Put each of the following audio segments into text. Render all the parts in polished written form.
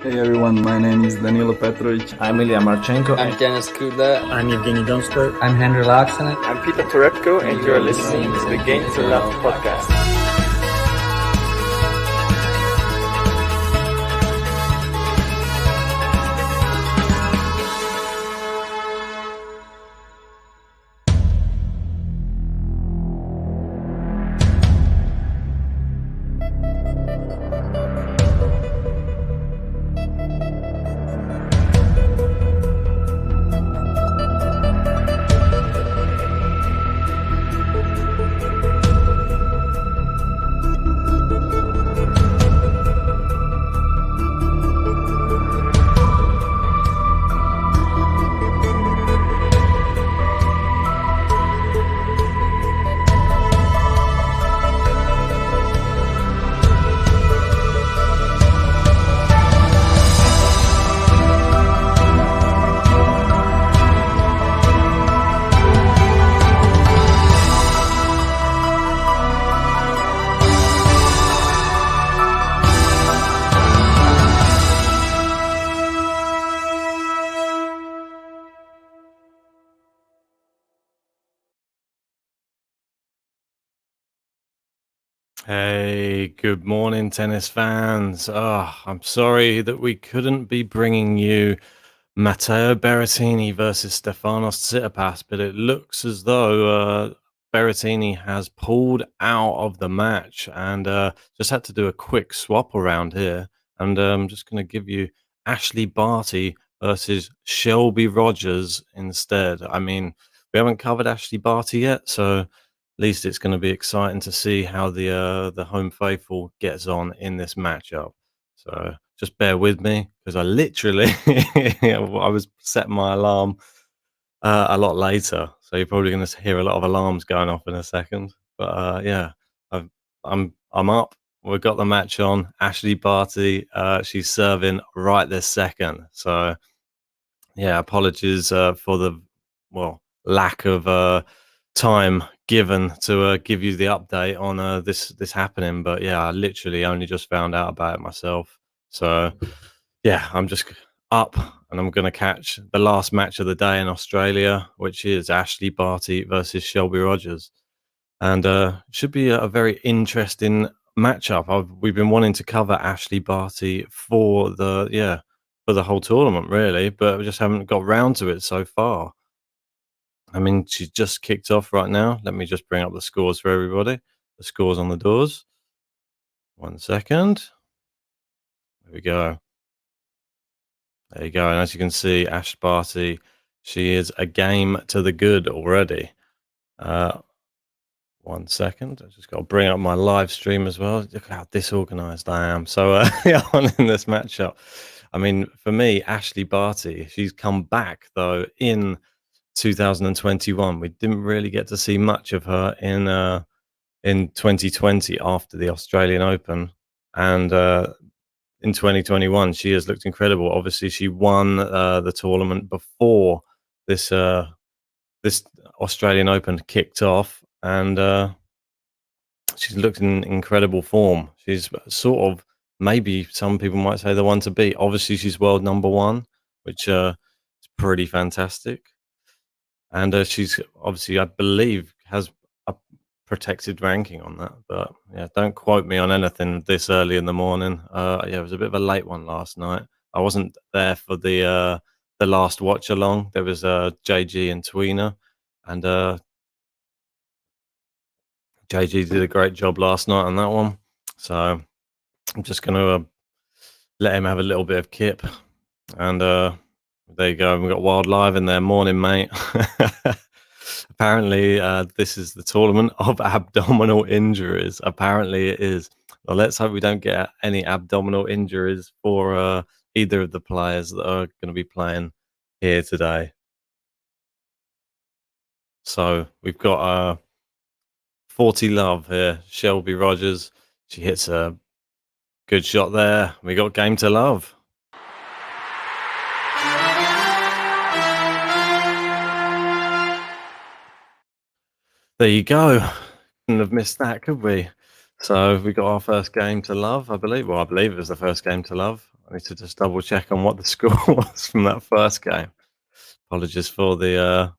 Hey everyone, my name is Danilo Petrovic. I'm Ilya Marchenko. I'm Denis Kudla. I'm Evgeny Donskoy. I'm Henry Laaksonen. I'm Peter Torebko, and you are listening to the Game to Love podcast. Hey, good morning, tennis fans. I'm sorry that we couldn't be bringing you Matteo Berrettini versus Stefanos Tsitsipas, but it looks as though Berrettini has pulled out of the match and just had to do a quick swap around here. And I'm just going to give you Ashley Barty versus Shelby ROGERS instead. I mean, we haven't covered Ashley Barty yet, so least it's going to be exciting to see how the home faithful gets on in this matchup. So just bear with me because I literally I was setting my alarm a lot later, so you're probably going to hear a lot of alarms going off in a second. But yeah, I'm up. We've got the match on. Ashley Barty, she's serving right this second. So yeah, apologies for the lack of time given to give you the update on this happening, but yeah, I literally only just found out about it myself. So yeah, I'm just up and I'm going to catch the last match of the day in Australia, which is Ashley Barty versus Shelby ROGERS, and should be a very interesting matchup. We've been wanting to cover Ashley Barty for the whole tournament really, but we just haven't got round to it so far. I mean, she's just kicked off right now. Let me just bring up the scores for everybody. The scores on the doors. 1 second. There we go. There you go. And as you can see, Ash Barty, she is a game to the good already. 1 second. I just got to bring up my live stream as well. Look how disorganized I am. So yeah, on in this matchup. I mean, for me, Ashley Barty, she's come back though in 2021. We didn't really get to see much of her in 2020 after the Australian Open, and in 2021 she has looked incredible. Obviously, she won the tournament before this Australian Open kicked off, and she's looked in incredible form. She's sort of, maybe some people might say, the one to beat. Obviously, she's world number one, which is pretty fantastic. And she's obviously, I believe, has a protected ranking on that. But yeah, don't quote me on anything this early in the morning. Yeah, it was a bit of a late one last night. I wasn't there for the last watch along. There was JG and Tweener, and JG did a great job last night on that one. So I'm just going to let him have a little bit of kip, and there you go. We've got Wild Live in there. Morning, mate. Apparently, this is the tournament of abdominal injuries. Apparently, it is. Well, let's hope we don't get any abdominal injuries for either of the players that are going to be playing here today. So we've got 40 love here. Shelby ROGERS. She hits a good shot there. We got game to love. There you go. Couldn't have missed that, could we? So we got our first game to love, I believe. Well, I believe it was the first game to love. I need to just double check on what the score was from that first game. Apologies for the.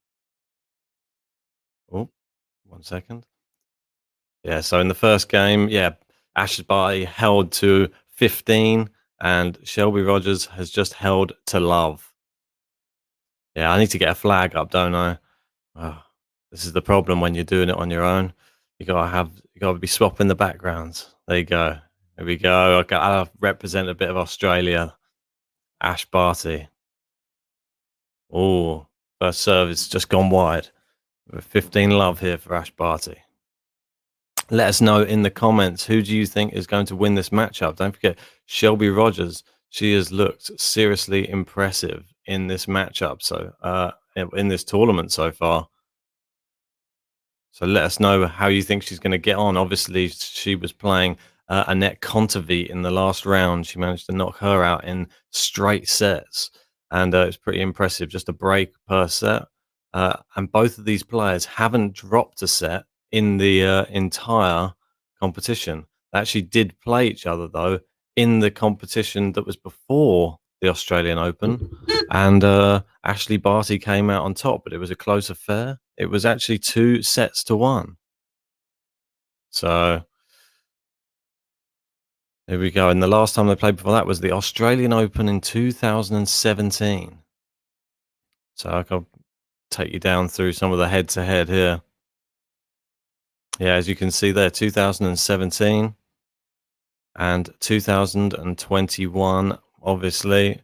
Oh, 1 second. Yeah, so in the first game, yeah, Ash Barty held to 15, and Shelby Rogers has just held to love. Yeah, I need to get a flag up, don't I? Oh, this is the problem when you're doing it on your own. You gotta be swapping the backgrounds. There you go. There we go. I represent a bit of Australia. Ash Barty. Oh, first serve is just gone wide. 15 love here for Ash Barty. Let us know in the comments, who do you think is going to win this matchup? Don't forget, Shelby Rogers, she has looked seriously impressive in this matchup, so in this tournament so far. So let us know how you think she's going to get on. Obviously, she was playing Annette Kontaveit in the last round. She managed to knock her out in straight sets, and it's pretty impressive, just a break per set. And both of these players haven't dropped a set in the entire competition. They actually did play each other, though, in the competition that was before the Australian Open. And Ashley Barty came out on top, but it was a close affair. It was actually 2-1. So here we go. And the last time they played before that was the Australian Open in 2017. So I can take you down through some of the head-to-head here. Yeah, as you can see there, 2017 and 2021, obviously,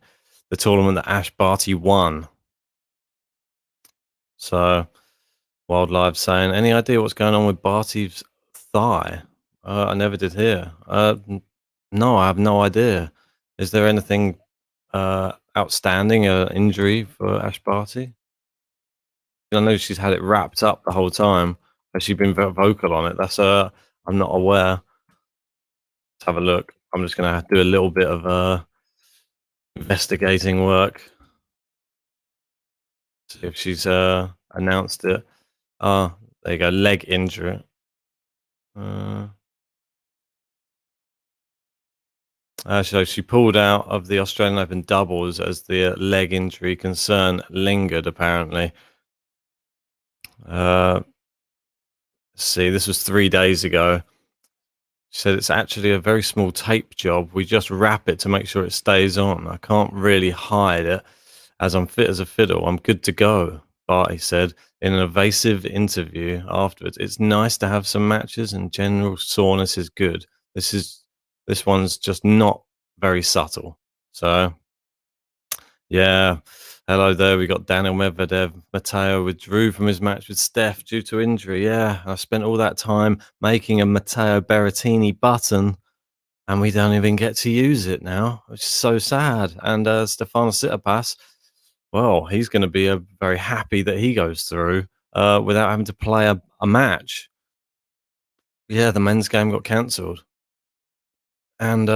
the tournament that Ash Barty won. So, Wildlife saying, any idea what's going on with Barty's thigh? I never did hear. No, I have no idea. Is there anything outstanding, injury for Ash Barty? I know she's had it wrapped up the whole time. Has she been very vocal on it? That's I'm not aware. Let's have a look. I'm just going to do a little bit of investigating work. See if she's announced it. Oh, there you go. Leg injury. So she pulled out of the Australian Open doubles as the leg injury concern lingered, apparently. See, this was 3 days ago. She said it's actually a very small tape job. We just wrap it to make sure it stays on. I can't really hide it, as I'm fit as a fiddle. I'm good to go, Barty said in an evasive interview afterwards. It's nice to have some matches, and general soreness is good. This one's just not very subtle. So, yeah. Hello there. We got Daniel Medvedev. Matteo withdrew from his match with Steph due to injury. Yeah, I spent all that time making a Matteo Berrettini button, and we don't even get to use it now, which is so sad. And Stefanos Tsitsipas, well, he's going to be very happy that he goes through without having to play a match. Yeah, the men's game got cancelled. And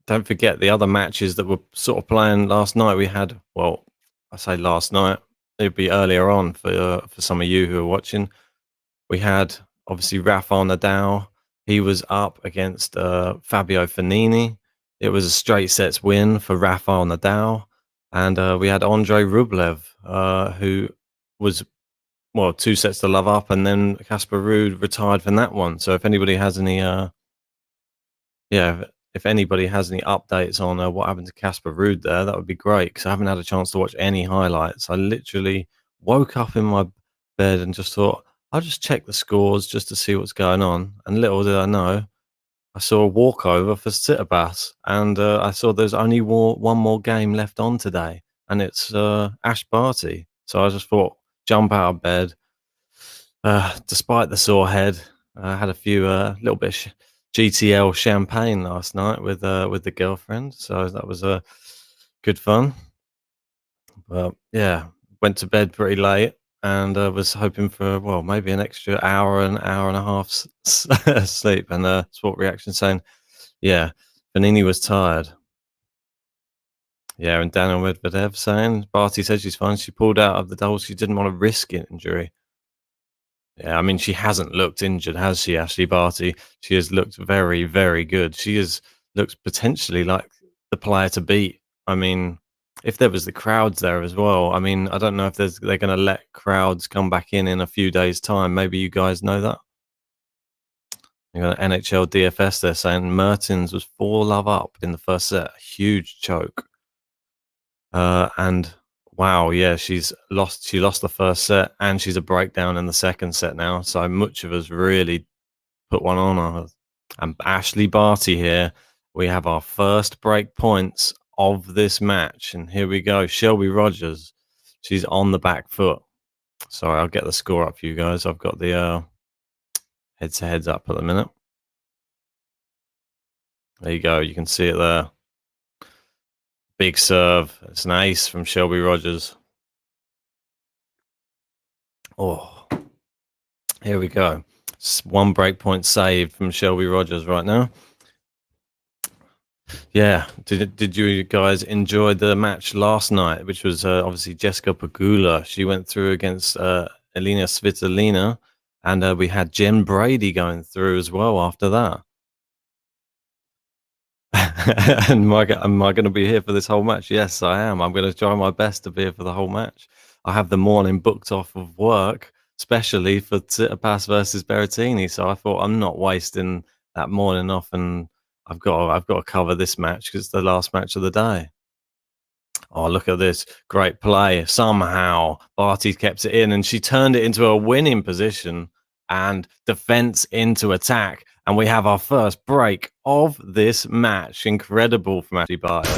don't forget the other matches that were sort of playing last night. We had, well, I say last night, it'd be earlier on for some of you who are watching. We had obviously Rafael Nadal. He was up against Fabio Fognini. It was a straight sets win for Rafael Nadal. And we had Andre Rublev, who was, well, 2 sets to love up, and then Casper Ruud retired from that one. So if anybody has any if anybody has any updates on what happened to Casper Ruud there, that would be great, because I haven't had a chance to watch any highlights. I literally woke up in my bed and just thought, I'll just check the scores just to see what's going on. And little did I know, I saw a walkover for Tsitsipas, and I saw there's only one more game left on today, and it's Ash Barty. So I just thought, jump out of bed. Despite the sore head, I had a few little bit of GTL champagne last night with the girlfriend, so that was good fun. But yeah, went to bed pretty late, and was hoping for, well, maybe an extra hour and a half sleep. And Sport Reaction saying, yeah, Fognini was tired. Yeah, and Daniel Medvedev saying, Barty said she's fine. She pulled out of the doubles. She didn't want to risk injury. Yeah, I mean, she hasn't looked injured, has she, Ashley Barty? She has looked very, very good. She has looked potentially like the player to beat. I mean, if there was the crowds there as well, I mean, I don't know if they're going to let crowds come back in a few days' time. Maybe you guys know that. You got NHL DFS. They're saying Mertens was 4-love up in the first set, a huge choke. And wow, yeah, she lost the first set, and she's a breakdown in the second set now. So much of us really put one on her. And Ashley Barty here. We have our first break points of this match, and here we go. Shelby Rogers, she's on the back foot. Sorry, I'll get the score up for you guys. I've got the heads up at the minute. There you go. You can see it there. Big serve. It's an ace from Shelby Rogers. Oh, here we go. One break point saved from Shelby Rogers right now. Yeah. Did you guys enjoy the match last night, which was obviously Jessica Pegula? She went through against Elena Svitolina, and we had Jen Brady going through as well after that. And am I going to be here for this whole match? Yes, I am. I'm going to try my best to be here for the whole match. I have the morning booked off of work, especially for Tsitsipas versus Berrettini. So I thought I'm not wasting that morning off, and I've got to cover this match because it's the last match of the day. Oh, look at this great play! Somehow Barty kept it in, and she turned it into a winning position and defense into attack. And we have our first break of this match. Incredible from Ashley Barty.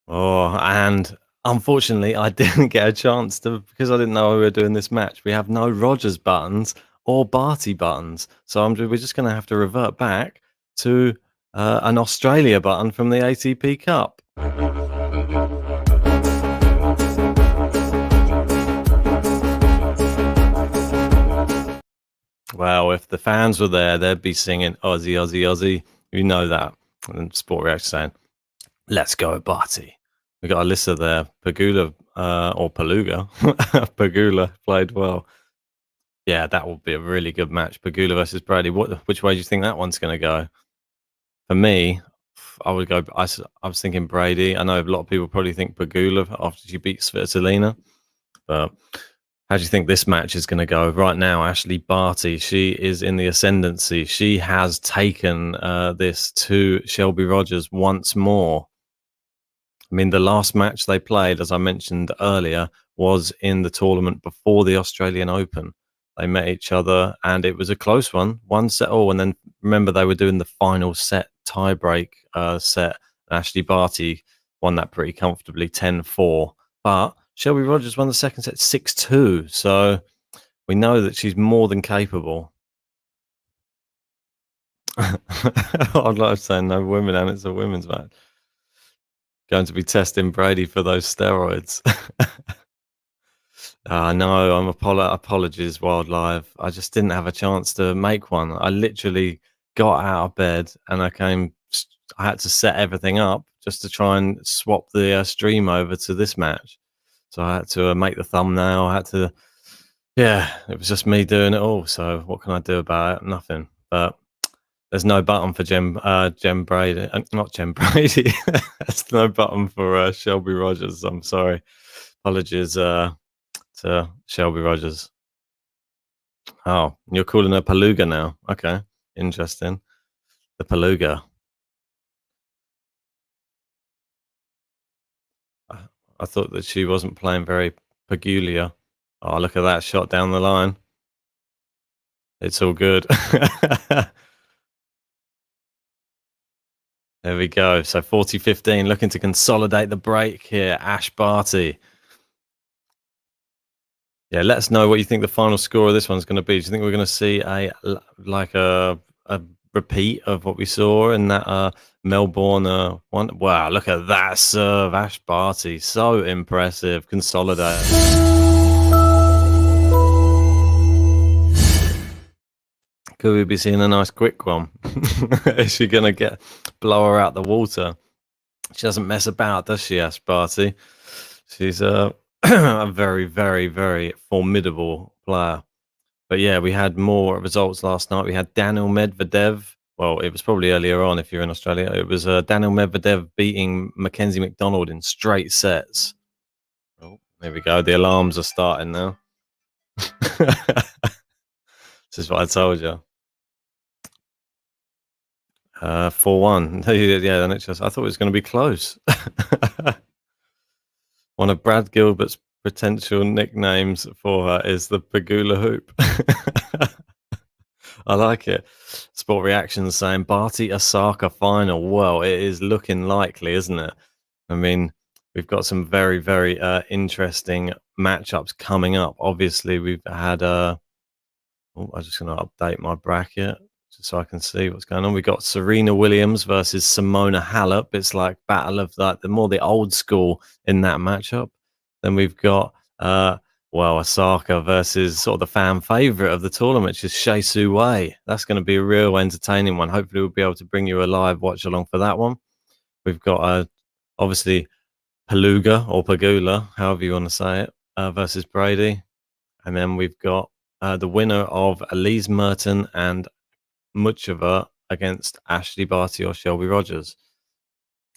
Oh, and unfortunately, I didn't get a chance to, because I didn't know we were doing this match. We have no Rogers buttons or Barty buttons. So we're just going to have to revert back to an Australia button from the ATP Cup. Wow, if the fans were there, they'd be singing Aussie, Aussie, Aussie. You know that. And Sport Reaction saying, let's go, Barty. We got Alyssa there. Pegula, or Peluga. Pegula played well. Yeah, that will be a really good match. Pegula versus Brady. Which way do you think that one's going to go? For me, I would go. I was thinking Brady. I know a lot of people probably think Pegula after she beats Svitolina, but how do you think this match is going to go? Right now, Ashley Barty, she is in the ascendancy. She has taken this to Shelby Rogers once more. I mean, the last match they played, as I mentioned earlier, was in the tournament before the Australian Open. They met each other, and it was a close one, 1-set. And then remember, they were doing the final set tiebreak set. Ashley Barty won that pretty comfortably, 10-4. But Shelby Rogers won the second set 6-2. So we know that she's more than capable. I'd like to say no women, and it's a women's match. Going to be testing Brady for those steroids. No, apologies, Wildlife. I just didn't have a chance to make one. I literally got out of bed and I had to set everything up just to try and swap the stream over to this match. So I had to make the thumbnail. Yeah, it was just me doing it all. So what can I do about it? Nothing. But there's no button for Jen Brady. Not Jen Brady. There's no button for Shelby Rogers. I'm sorry. Apologies to Shelby Rogers. Oh, you're calling her Peluga now. Okay, interesting. The Peluga. I thought that she wasn't playing very peculiar. Oh, look at that shot down the line. It's all good. There we go. So 40-15, looking to consolidate the break here. Ash Barty. Yeah, let us know what you think the final score of this one's going to be. Do you think we're going to see a repeat of what we saw in that Melbourne one? Wow, look at that serve, Ash Barty. So impressive. Consolidate. Could we be seeing a nice quick one? Is she going to blow her out the water? She doesn't mess about, does she, Ash Barty? She's a very, very, very formidable player. But yeah, we had more results last night. We had Daniel Medvedev. Well, it was probably earlier on if you're in Australia. It was Daniel Medvedev beating Mackenzie McDonald in straight sets. Oh, there we go. The alarms are starting now. This is what I told you. 4-1. Yeah, I thought it was going to be close. One of Brad Gilbert's potential nicknames for her is the Pagula Hoop. I like it. Sport Reactions saying Barty Osaka final. Well, it is looking likely, isn't it? I mean, we've got some very, very interesting matchups coming up. Obviously, we've had I'm just going to update my bracket just so I can see what's going on. We got Serena Williams versus Simona Halep. It's like battle of like the old school in that matchup. Then we've got Osaka versus sort of the fan favorite of the tournament, which is Shea Su Wei. That's going to be a real entertaining one. Hopefully, we'll be able to bring you a live watch along for that one. We've got obviously Paluga or Pagula, however you want to say it, versus Brady. And then we've got the winner of Elise Merton and Muchova against Ashley Barty or Shelby Rogers.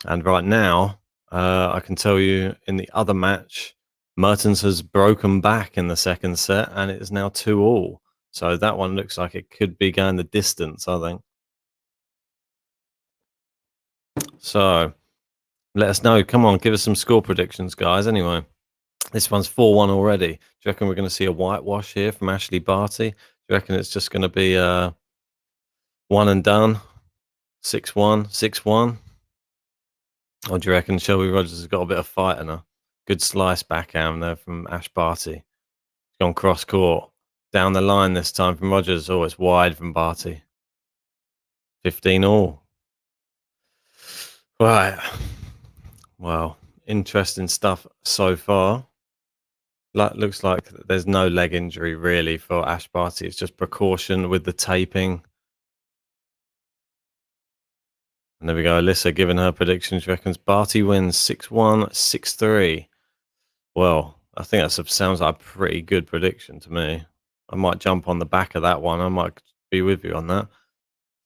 And right now, I can tell you in the other match, Mertens has broken back in the second set and it is now 2-2. So that one looks like it could be going the distance, I think. So let us know. Come on, give us some score predictions, guys. Anyway, this one's 4-1 already. Do you reckon we're going to see a whitewash here from Ashley Barty? Do you reckon it's just going to be one and done? 6-1, 6-1? Or do you reckon Shelby Rogers has got a bit of fight in her? Good slice backhand there from Ash Barty. Gone cross court. Down the line this time from Rogers. Oh, it's wide from Barty. 15-all. Right. Well, interesting stuff so far. Looks like there's no leg injury really for Ash Barty. It's just precaution with the taping. And there we go. Alyssa giving her predictions. Reckons Barty wins 6-1, 6-3. Well, I think that sounds like a pretty good prediction to me. I might jump on the back of that one. I might be with you on that.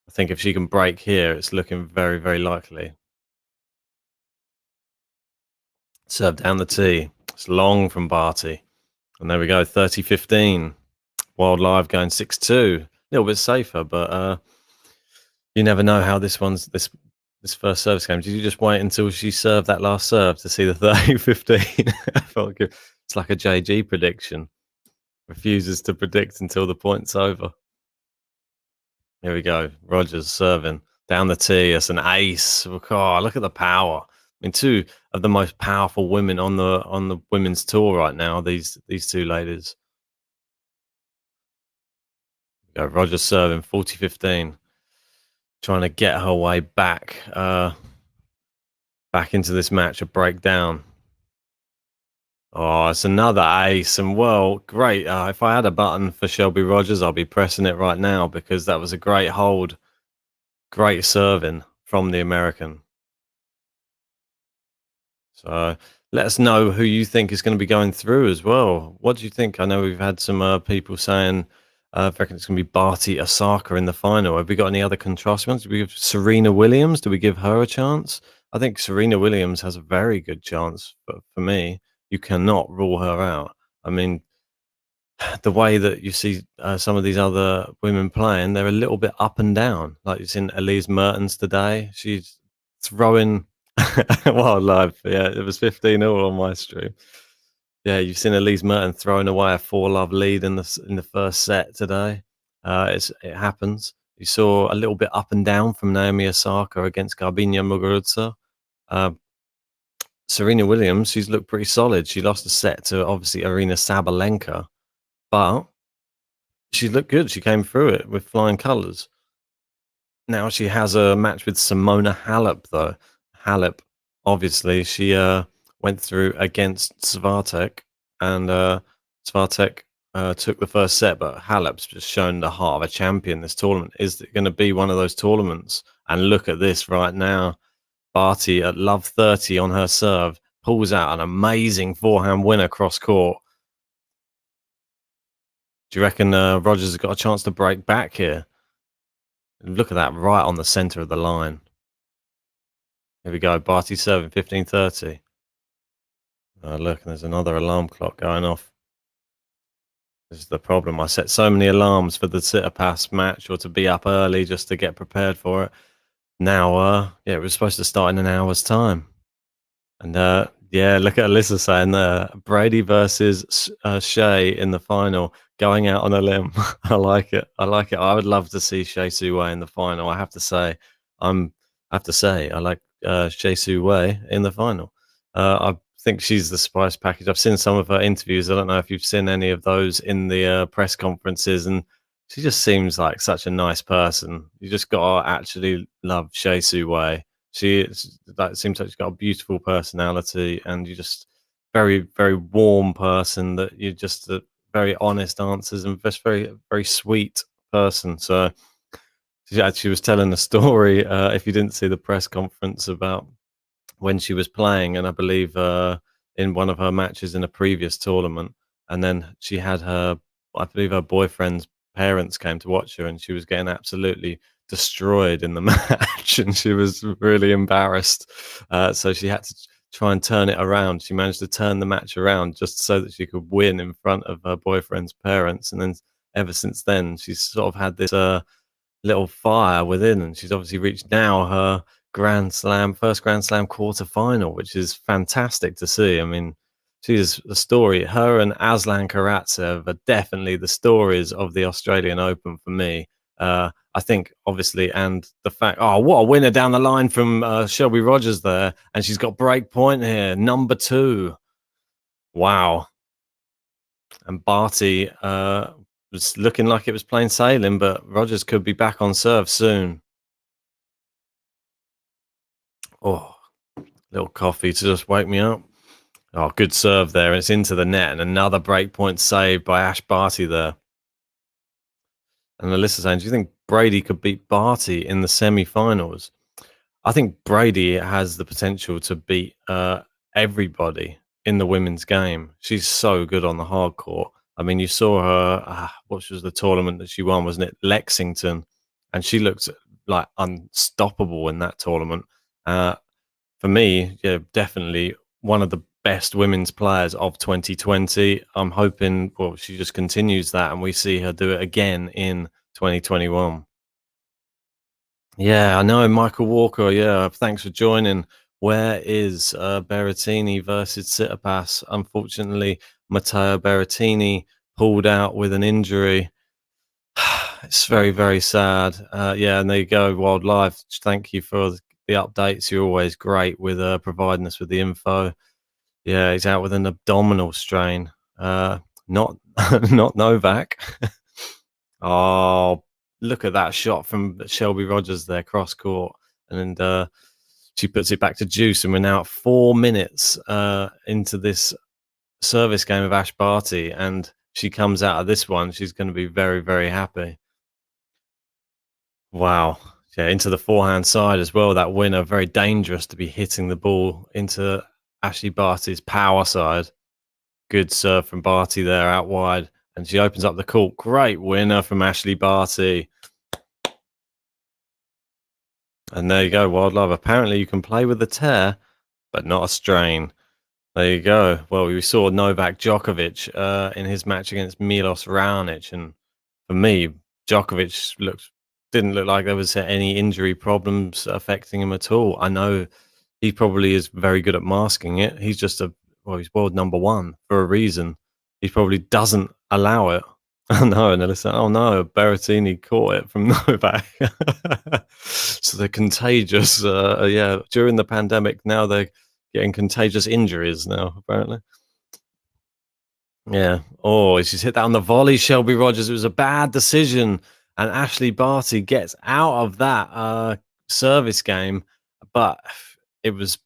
I think if she can break here, it's looking very, very likely. Serve down the tee. It's long from Barty. And there we go, 30-15. Wild Live going 6-2. A little bit safer, but you never know how this first service game. Did you just wait until she served that last serve to see the 30-15? I felt good. It's like a JG prediction. Refuses to predict until the point's over. Here we go. Rogers serving down the tee. It's an ace. Oh, look at the power. I mean, two of the most powerful women on the women's tour right now. These two ladies. Go Rogers serving 40-15, trying to get her way back into this match. A breakdown. Oh, it's another ace, and well, great. If I had a button for Shelby Rogers, I'll be pressing it right now because that was a great hold, great serving from the American. So let us know who you think is going to be going through as well. What do you think? I know we've had some people saying, I reckon it's going to be Barty Osaka in the final. Have we got any other contrastments? Do we give Serena Williams? Do we give her a chance? I think Serena Williams has a very good chance, but for me, you cannot rule her out. I mean, the way that you see some of these other women playing, they're a little bit up and down. Like you've seen Elise Mertens today. She's throwing Wildlife. Yeah, it was 15-all on my stream. Yeah, you've seen Elise Mertens throwing away a 4-love lead in the first set today. It happens. You saw a little bit up and down from Naomi Osaka against Garbiñe Muguruza. Serena Williams, she's looked pretty solid. She lost a set to obviously Arina Sabalenka, but she looked good. She came through it with flying colours. Now she has a match with Simona Halep, though. Halep, obviously, she went through against Swiatek, and Swiatek took the first set, but Halep's just shown the heart of a champion this tournament. Is it going to be one of those tournaments? And look at this right now. Barty at love 30 on her serve pulls out an amazing forehand winner cross court. Do you reckon Rogers has got a chance to break back here? Look at that, right on the center of the line. Here we go. Barty serving 15:30. Look, there's another alarm clock going off. This is the problem. I set so many alarms for the sitter pass match or to be up early just to get prepared for it. Now, yeah, it was supposed to start in an hour's time. And yeah, look at Alyssa saying there, Brady versus Shea in the final, going out on a limb. I like it. I like it. I would love to see Shea Su Wei in the final. I have to say, I like Shea Su Wei in the final. I think she's the spice package. I've seen some of her interviews. I don't know if you've seen any of those in the press conferences, and she just seems like such a nice person. You just got to actually love Shea Su Wei. That seems like she's got a beautiful personality, and you're just very, very warm person. That you're just very honest answers and just very, very sweet person. So she actually was telling a story. If you didn't see the press conference about when she was playing, and I believe in one of her matches in a previous tournament, and then she had I believe her boyfriend's parents came to watch her, and she was getting absolutely destroyed in the match, and she was really embarrassed. So she had to try and turn it around. She managed to turn the match around just so that she could win in front of her boyfriend's parents, and then ever since then, she's sort of had this little fire within, and she's obviously reached now her first Grand Slam quarter final, which is fantastic to see. I mean, she's the story. Her and Aslan Karatsev are definitely the stories of the Australian Open for me. I think, obviously, and the fact, what a winner down the line from Shelby Rogers there, and she's got break point here, number 2. Wow. And Barty was looking like it was plain sailing, but Rogers could be back on serve soon. Oh, little coffee to just wake me up. Oh, good serve there. It's into the net, and another breakpoint save by Ash Barty there. And Alyssa saying, do you think Brady could beat Barty in the semi-finals? I think Brady has the potential to beat everybody in the women's game. She's so good on the hard court. I mean, you saw her, what was the tournament that she won, wasn't it? Lexington. And she looked like unstoppable in that tournament. For me, yeah, definitely one of the best women's players of 2020. I'm hoping, well, she just continues that and we see her do it again in 2021. Yeah, I know. Michael Walker, yeah, thanks for joining. Where is Berrettini versus Tsitsipas? Unfortunately, Matteo Berrettini pulled out with an injury. It's very, very sad. Yeah, and there you go, Wild Life. Thank you for the updates. You're always great with providing us with the info. Yeah, he's out with an abdominal strain. Not not Novak. Oh, look at that shot from Shelby Rogers there, cross court, and she puts it back to Juice, and we're now at 4 minutes into this service game of Ash Barty, and she comes out of this one. She's going to be very, very happy. Wow. Yeah, into the forehand side as well. That winner, very dangerous to be hitting the ball into Ashley Barty's power side. Good serve from Barty there out wide, and she opens up the court. Great winner from Ashley Barty. And there you go, Wild Love. Apparently you can play with a tear, but not a strain. There you go. Well, we saw Novak Djokovic in his match against Milos Raonic, and for me, Djokovic didn't look like there was any injury problems affecting him at all. I know he probably is very good at masking it. He's just he's world number 1 for a reason. He probably doesn't allow it. Oh no, and they're saying, oh no, Berrettini caught it from Novak. So they're contagious. Yeah, during the pandemic, now they're getting contagious injuries now, apparently. Yeah. Oh, she's hit that on the volley, Shelby Rogers. It was a bad decision. And Ashley Barty gets out of that service game, but it was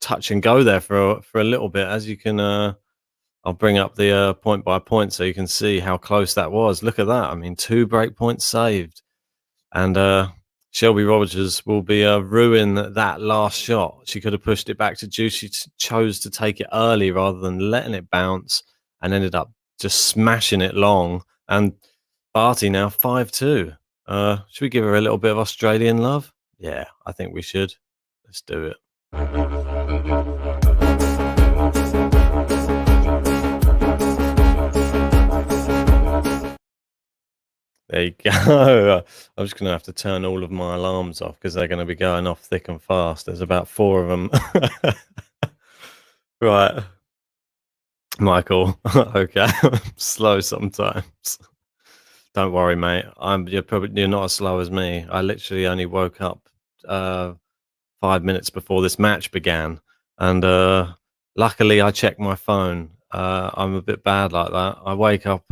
touch and go there for a little bit. As you can, I'll bring up the point by point so you can see how close that was. Look at that. I mean, 2 break points saved. And Shelby Rogers will be ruin that last shot. She could have pushed it back to Juice. She chose to take it early rather than letting it bounce, and ended up just smashing it long And Barty now 5-2. Should we give her a little bit of Australian love? Yeah, I think we should. Let's do it. There you go. I'm just going to have to turn all of my alarms off because they're going to be going off thick and fast. There's about 4 of them. Right. Michael, okay, I'm slow sometimes. Don't worry, mate. You're not as slow as me. I literally only woke up 5 minutes before this match began, and luckily I checked my phone. I'm a bit bad like that. I wake up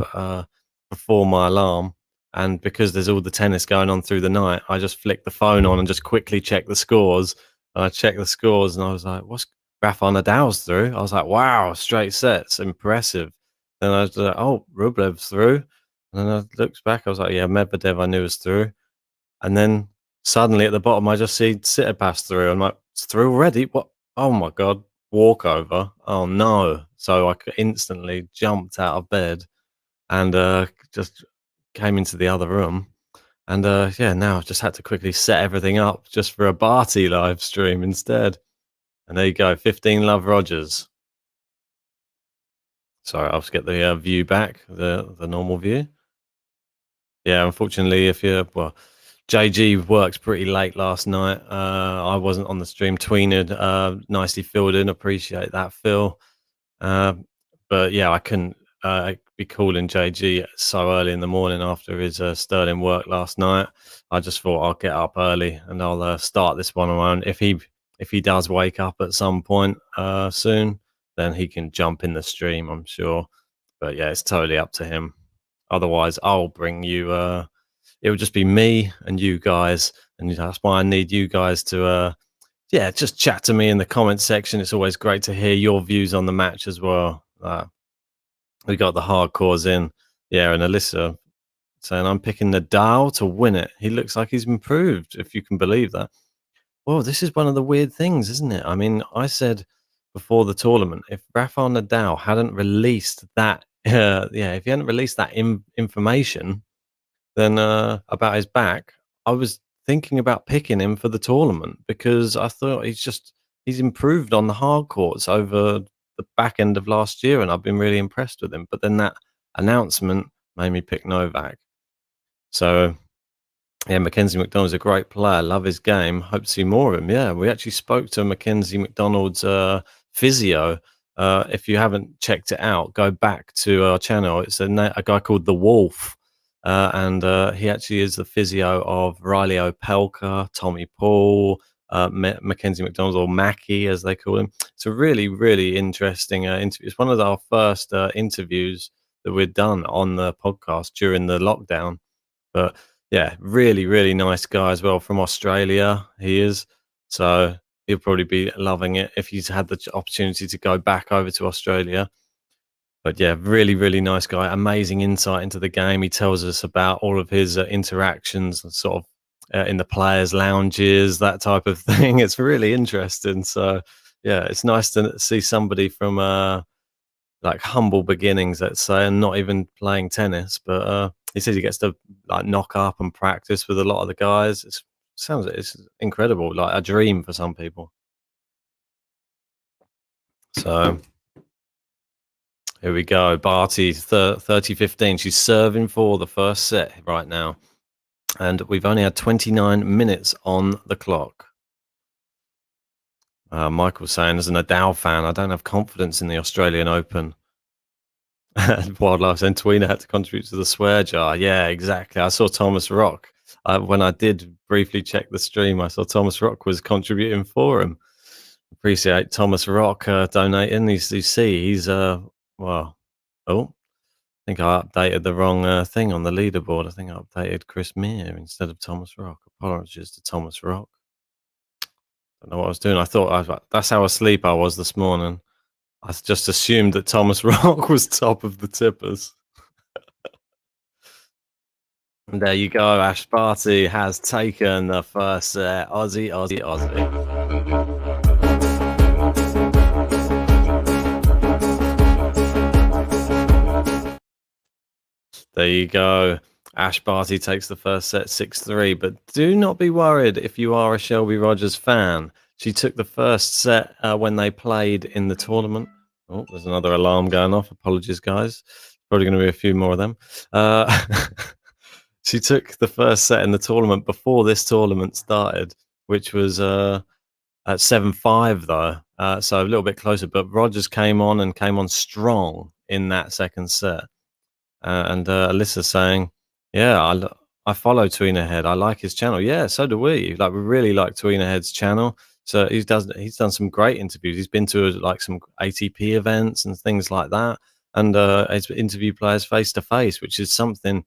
before my alarm, and because there's all the tennis going on through the night, I just flick the phone on and just quickly check the scores. And I checked the scores, and I was like, "What's Rafael Nadal's through?" I was like, "Wow, straight sets, impressive." Then I was like, "Oh, Rublev's through." And then I looked back, I was like, "Yeah, Medvedev I knew was through." And then suddenly at the bottom, I just see Tsitsipas through. I'm like, "It's through already? What? Oh my God, walkover. Oh no." So I instantly jumped out of bed and just came into the other room. And yeah, now I've just had to quickly set everything up just for a Barty live stream instead. And there you go, 15 Love Rogers. Sorry, I'll just get the view back, the normal view. Yeah, unfortunately, JG worked pretty late last night. I wasn't on the stream. Tweened nicely filled in. Appreciate that, Phil. But yeah, I couldn't be calling JG so early in the morning after his sterling work last night. I just thought I'll get up early and I'll start this one on my own. If he does wake up at some point soon, then he can jump in the stream, I'm sure. But yeah, it's totally up to him. Otherwise, I'll bring you. It would just be me and you guys, and that's why I need you guys to, just chat to me in the comments section. It's always great to hear your views on the match as well. We got the hardcores in, yeah, and Alyssa saying I'm picking Nadal to win it. He looks like he's improved, if you can believe that. Well, this is one of the weird things, isn't it? I mean, I said before the tournament, if Rafael Nadal hadn't released that, if he hadn't released that information, then about his back, I was thinking about picking him for the tournament because I thought he's improved on the hard courts over the back end of last year, and I've been really impressed with him. But then that announcement made me pick Novak. So yeah, Mackenzie McDonald's a great player. Love his game. Hope to see more of him. Yeah, we actually spoke to Mackenzie McDonald's physio. If you haven't checked it out, go back to our channel. It's a guy called The Wolf. And he actually is the physio of Riley Opelka, Tommy Paul, Mackenzie McDonald, or Mackie as they call him. It's a really, really interesting interview. It's one of our first interviews that we've done on the podcast during the lockdown. But yeah, really, really nice guy as well from Australia. He is. So he'll probably be loving it if he's had the opportunity to go back over to Australia. But yeah, really, really nice guy. Amazing insight into the game. He tells us about all of his interactions, sort of in the players' lounges, that type of thing. It's really interesting. So yeah, it's nice to see somebody from like humble beginnings, let's say, and not even playing tennis. But he says he gets to like knock up and practice with a lot of the guys. It's incredible, like a dream for some people. So here we go. Barty, 30-15. She's serving for the first set right now. And we've only had 29 minutes on the clock. Michael's saying, as a Nadal fan, I don't have confidence in the Australian Open. Wildlife and Tweena had to contribute to the swear jar. Yeah, exactly. I saw Thomas Rock. When I did briefly check the stream, I saw Thomas Rock was contributing for him. Appreciate Thomas Rock donating. You see, he's well, I think I updated the wrong thing on the leaderboard. I think I updated Chris Meir instead of Thomas Rock. Apologies to Thomas Rock. Don't know what I was doing. I thought that's how asleep I was this morning. I just assumed that Thomas Rock was top of the tippers. And there you go. Ash Barty has taken the first set. Aussie, Aussie, Aussie. There you go. Ash Barty takes the first set 6-3, but do not be worried if you are a Shelby Rogers fan. She took the first set when they played in the tournament. Oh, there's another alarm going off. Apologies, guys. Probably going to be a few more of them. She took the first set in the tournament before this tournament started, which was at 7-5 though, so a little bit closer. But Rogers came on strong in that second set. And Alyssa's saying, "Yeah, I follow Tweena Head. I like his channel. Yeah, so do we. Like, we really like Tweena Head's channel. So he's done some great interviews. He's been to like some ATP events and things like that, and he's interviewed players face to face, which is something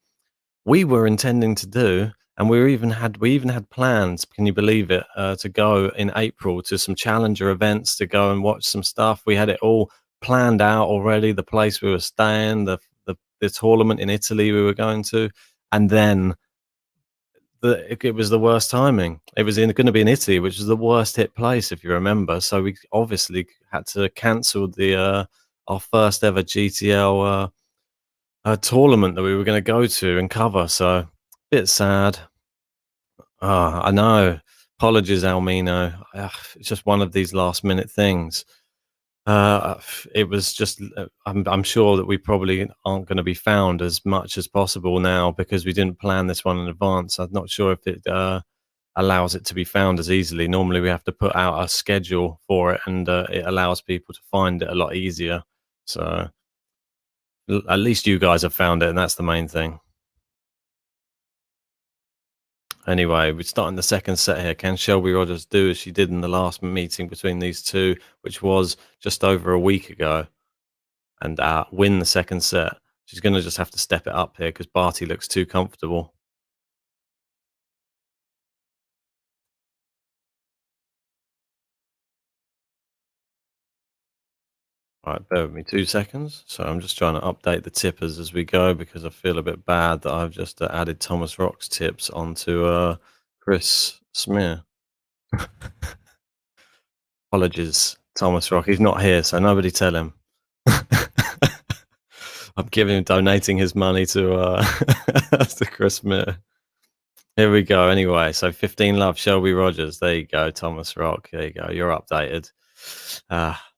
we were intending to do." And we even had plans. Can you believe it? To go in April to some challenger events to go and watch some stuff. We had it all planned out already. The place we were staying, the tournament in Italy we were going to, and then it was the worst timing. It was going to be in Italy, which was the worst hit place, if you remember. So we obviously had to cancel the our first ever GTL tournament that we were going to go to and cover. So a bit sad. I know. Apologies, Almino. It's just one of these last minute things. It was just, I'm sure that we probably aren't going to be found as much as possible now because we didn't plan this one in advance. I'm not sure if it allows it to be found as easily. Normally we have to put out a schedule for it, and it allows people to find it a lot easier. So at least you guys have found it, and that's the main thing. Anyway, we're starting the second set here. Can Shelby Rogers do as she did in the last meeting between these two, which was just over a week ago, and win the second set? She's going to just have to step it up here because Barty looks too comfortable. All right, bear with me 2 seconds. So I'm just trying to update the tippers as we go because I feel a bit bad that I've just added Thomas Rock's tips onto Chris Smear. Apologies, Thomas Rock. He's not here, so nobody tell him. I'm donating his money to to Chris Smear. Here we go. Anyway, so 15 love, Shelby Rogers. There you go, Thomas Rock. There you go. You're updated.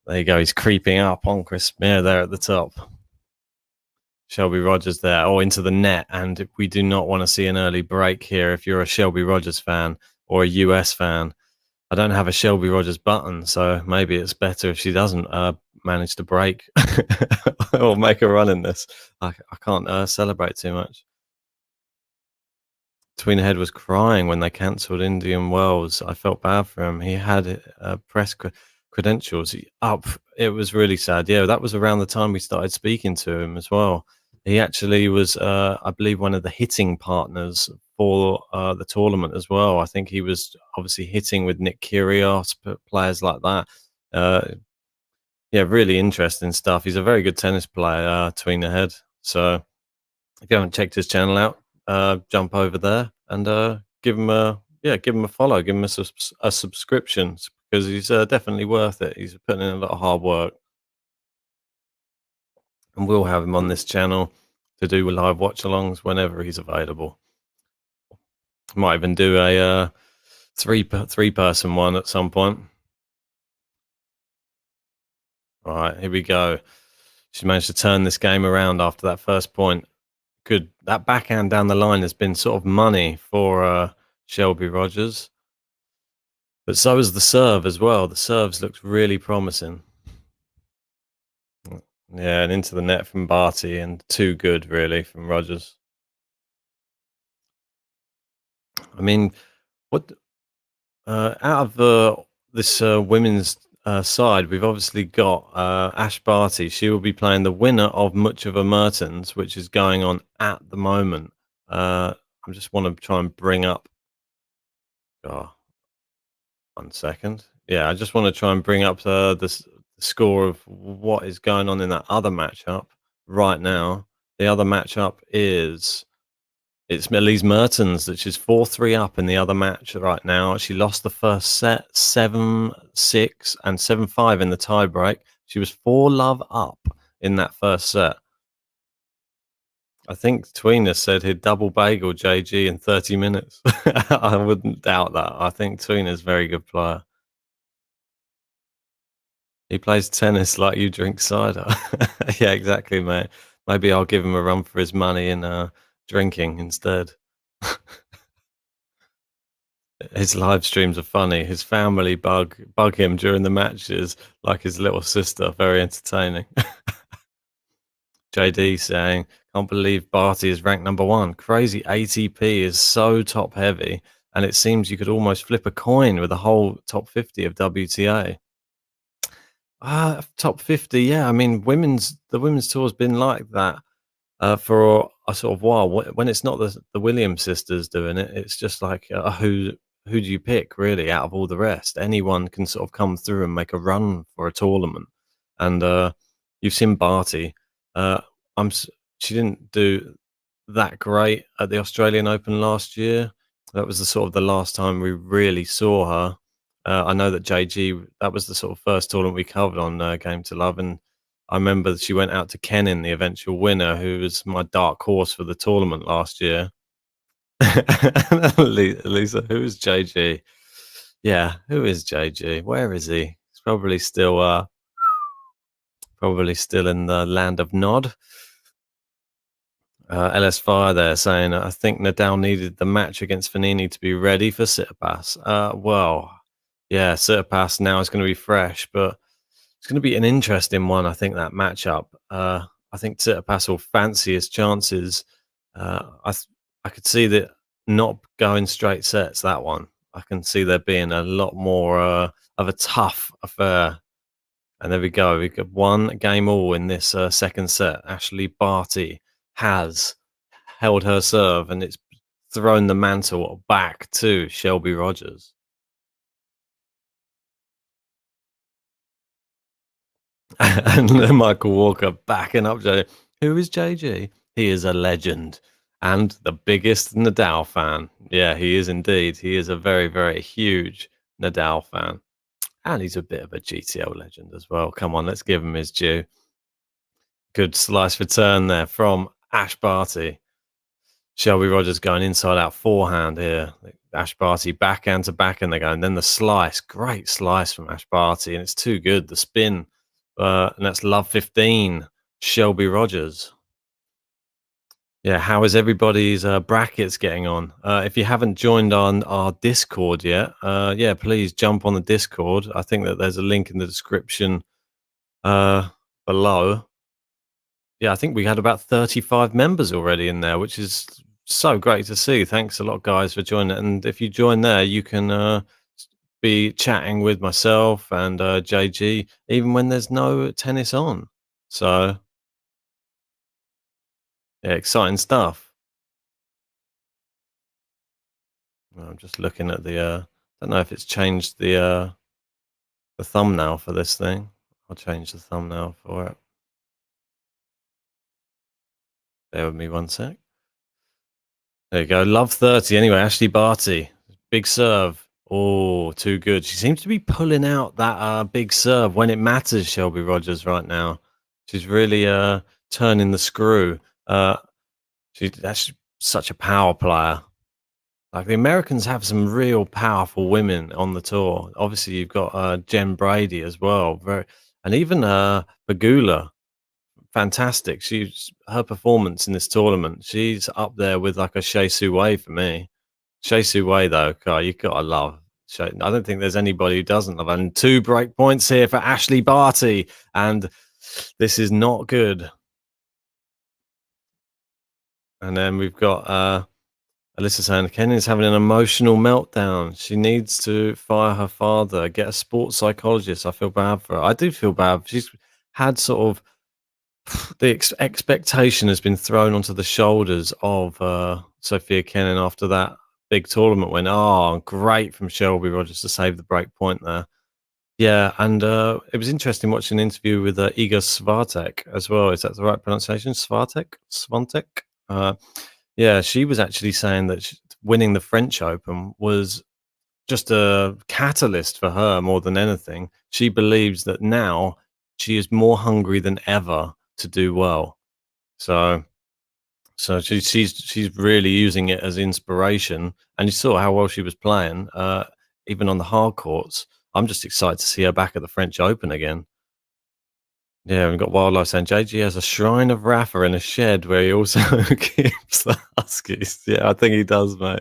There you go. He's creeping up on Chris Smear there at the top. Shelby Rogers there, into the net. And we do not want to see an early break here if you're a Shelby Rogers fan or a US fan. I don't have a Shelby Rogers button, so maybe it's better if she doesn't manage to break or make a run in this. I can't celebrate too much. Tweena Head was crying when they cancelled Indian Wells. I felt bad for him. He had press credentials. It was really sad. Yeah, that was around the time we started speaking to him as well. He actually was, I believe, one of the hitting partners for the tournament as well. I think he was obviously hitting with Nick Kyrgios, players like that. Yeah, really interesting stuff. He's a very good tennis player, Tweena Head. So if you haven't checked his channel out, jump over there and give him a follow, give him a subscription because he's definitely worth it. He's putting in a lot of hard work, and we'll have him on this channel to do live watch-alongs whenever he's available. Might even do a three-person one at some point. All right, here we go. She managed to turn this game around after that first point. Good. That backhand down the line has been sort of money for Shelby Rogers. But so is the serve as well. The serves looks really promising. Yeah, and into the net from Barty, and too good, really, from Rogers. I mean, what out of this women's side, we've obviously got Ash Barty. She will be playing the winner of Muchova Mertens, which is going on at the moment. I just want to try and bring up. 1 second. Yeah, I just want to try and bring up the score of what is going on in that other matchup right now. The other matchup it's Elise Mertens, that is 4-3 up in the other match right now. She lost the first set 7-6 and 7-5 in the tiebreak. She was 4 love up in that first set. I think Tweener said he'd double bagel JG in 30 minutes. I wouldn't doubt that. I think Tweener's a very good player. He plays tennis like you drink cider. Yeah, exactly, mate. Maybe I'll give him a run for his money in drinking instead. His live streams are funny. His family bug him during the matches like his little sister. Very entertaining. JD saying, "Can't believe Barty is ranked number 1. Crazy. ATP is so top heavy, and it seems you could almost flip a coin with the whole top 50 of WTA." Top 50, yeah. I mean, the women's tour has been like that for a sort of while. When it's not the Williams sisters doing it, it's just like who do you pick really out of all the rest? Anyone can sort of come through and make a run for a tournament, and you've seen Barty. Uh, she didn't do that great at the Australian Open last year. That was the sort of the last time we really saw her. I know that JG, that was the sort of first tournament we covered on Game to Love, and I remember that she went out to Kenin, the eventual winner, who was my dark horse for the tournament last year. Lisa, who is JG? Yeah, who is JG? Where is he? He's probably still in the land of Nod. LS Fire there saying, I think Nadal needed the match against Fognini to be ready for Tsitsipas. Well, yeah, Tsitsipas now is going to be fresh, but it's going to be an interesting one, I think, that matchup. I think Tsitsipas will fancy his chances. I could see that not going straight sets, that one. I can see there being a lot more of a tough affair. And there we go. We got one game all in this second set. Ashley Barty has held her serve, and it's thrown the mantle back to Shelby Rogers. And Michael Walker backing up JJ. Who is JG? He is a legend and the biggest Nadal fan. Yeah, he is indeed. He is a very, very huge Nadal fan. And he's a bit of a GTL legend as well. Come on, let's give him his due. Good slice return there from Ash Barty. Shelby Rogers going inside out forehand here. Ash Barty backhand to backhand they go. And then the slice. Great slice from Ash Barty. And it's too good. The spin. And that's love 15. Shelby Rogers. Yeah, how is everybody's brackets getting on? If you haven't joined on our Discord yet, yeah, please jump on the Discord. I think that there's a link in the description below. Yeah, I think we had about 35 members already in there, which is so great to see. Thanks a lot, guys, for joining. And if you join there, you can be chatting with myself and JG, even when there's no tennis on. So, yeah, exciting stuff. I'm just looking at the. Don't know if it's changed the thumbnail for this thing. I'll change the thumbnail for it. Bear with me one sec. There you go. Love 30. Anyway, Ashley Barty, big serve. Oh, too good. She seems to be pulling out that big serve when it matters, Shelby Rogers, right now. She's really turning the screw. That's such a power player. Like, the Americans have some real powerful women on the tour. Obviously, you've got Jen Brady as well. And even Pegula. Fantastic. Her performance in this tournament, she's up there with like a Shea Su Wei for me. Shea Su Wei, though, God, you've got to love. I don't think there's anybody who doesn't love her. And 2 break points here for Ashley Barty. And this is not good. And then we've got Alyssa saying, Kenny's having an emotional meltdown. She needs to fire her father, get a sports psychologist. I feel bad for her. I do feel bad. She's had sort of the expectation has been thrown onto the shoulders of Sophia Kenin after that big tournament win. Oh, great from Shelby Rogers to save the break point there. Yeah, and it was interesting watching an interview with Igor Swiatek as well. Is that the right pronunciation? Swiatek? Yeah, she was actually saying that winning the French Open was just a catalyst for her more than anything. She believes that now she is more hungry than ever to do well. So So she's really using it as inspiration, and you saw how well she was playing, even on the hard courts. I'm just excited to see her back at the French Open again. Yeah, we've got Wildlife saying JG has a shrine of Rafa in a shed where he also keeps the Huskies. Yeah, I think he does, mate.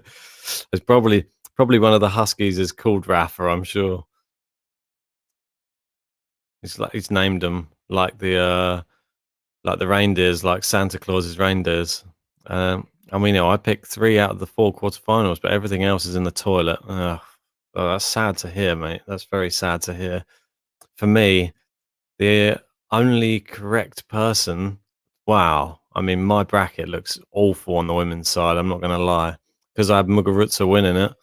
It's probably one of the Huskies is called Rafa, I'm sure. He's named them like the reindeers, like Santa Claus's reindeers. I mean, I picked 3 out of the 4 quarterfinals, but everything else is in the toilet. Oh, that's sad to hear, mate. That's very sad to hear. For me, the only correct person. Wow. I mean, my bracket looks awful on the women's side. I'm not going to lie, because I have Muguruza winning it.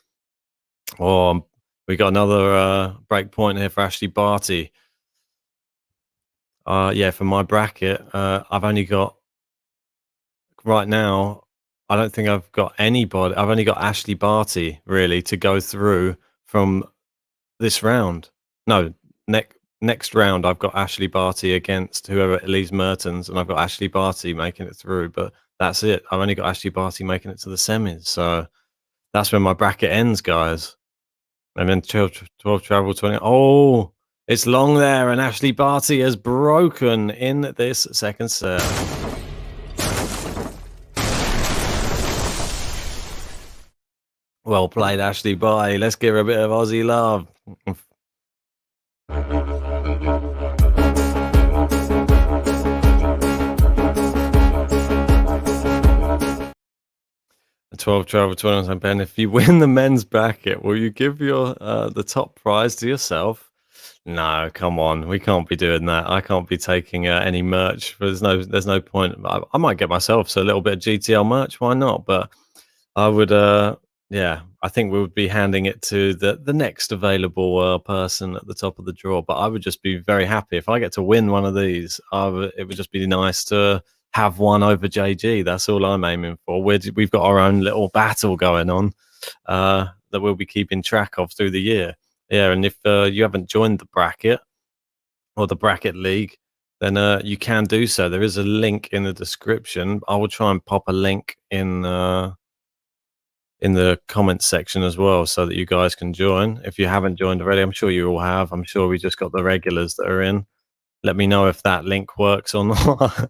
Oh, we got another break point here for Ashley Barty. Yeah, for my bracket, I've only got right now. I don't think I've got anybody. I've only got Ashley Barty really to go through from this round. No, next round I've got Ashley Barty against whoever Elise Mertens, and I've got Ashley Barty making it through. But that's it. I've only got Ashley Barty making it to the semis. So that's where my bracket ends, guys. And then 12 travel 20. Oh, it's long there, and Ashley Barty has broken in this second set. Well played, Ashley Barty. Let's give her a bit of Aussie love. A 12 travel 21 Ben. If you win the men's bracket, will you give your the top prize to yourself? No, come on, we can't be doing that. I can't be taking any merch. There's no point. I might get myself a little bit of GTL merch. Why not? But I would, yeah, I think we would be handing it to the next available person at the top of the draw. But I would just be very happy if I get to win one of these. It would just be nice to have one over JG. That's all I'm aiming for. We've got our own little battle going on that we'll be keeping track of through the year. Yeah, and if you haven't joined the bracket or the bracket league, then you can do so. There is a link in the description. I will try and pop a link in the comments section as well, so that you guys can join. If you haven't joined already, I'm sure you all have. I'm sure we just got the regulars that are in. Let me know if that link works or not.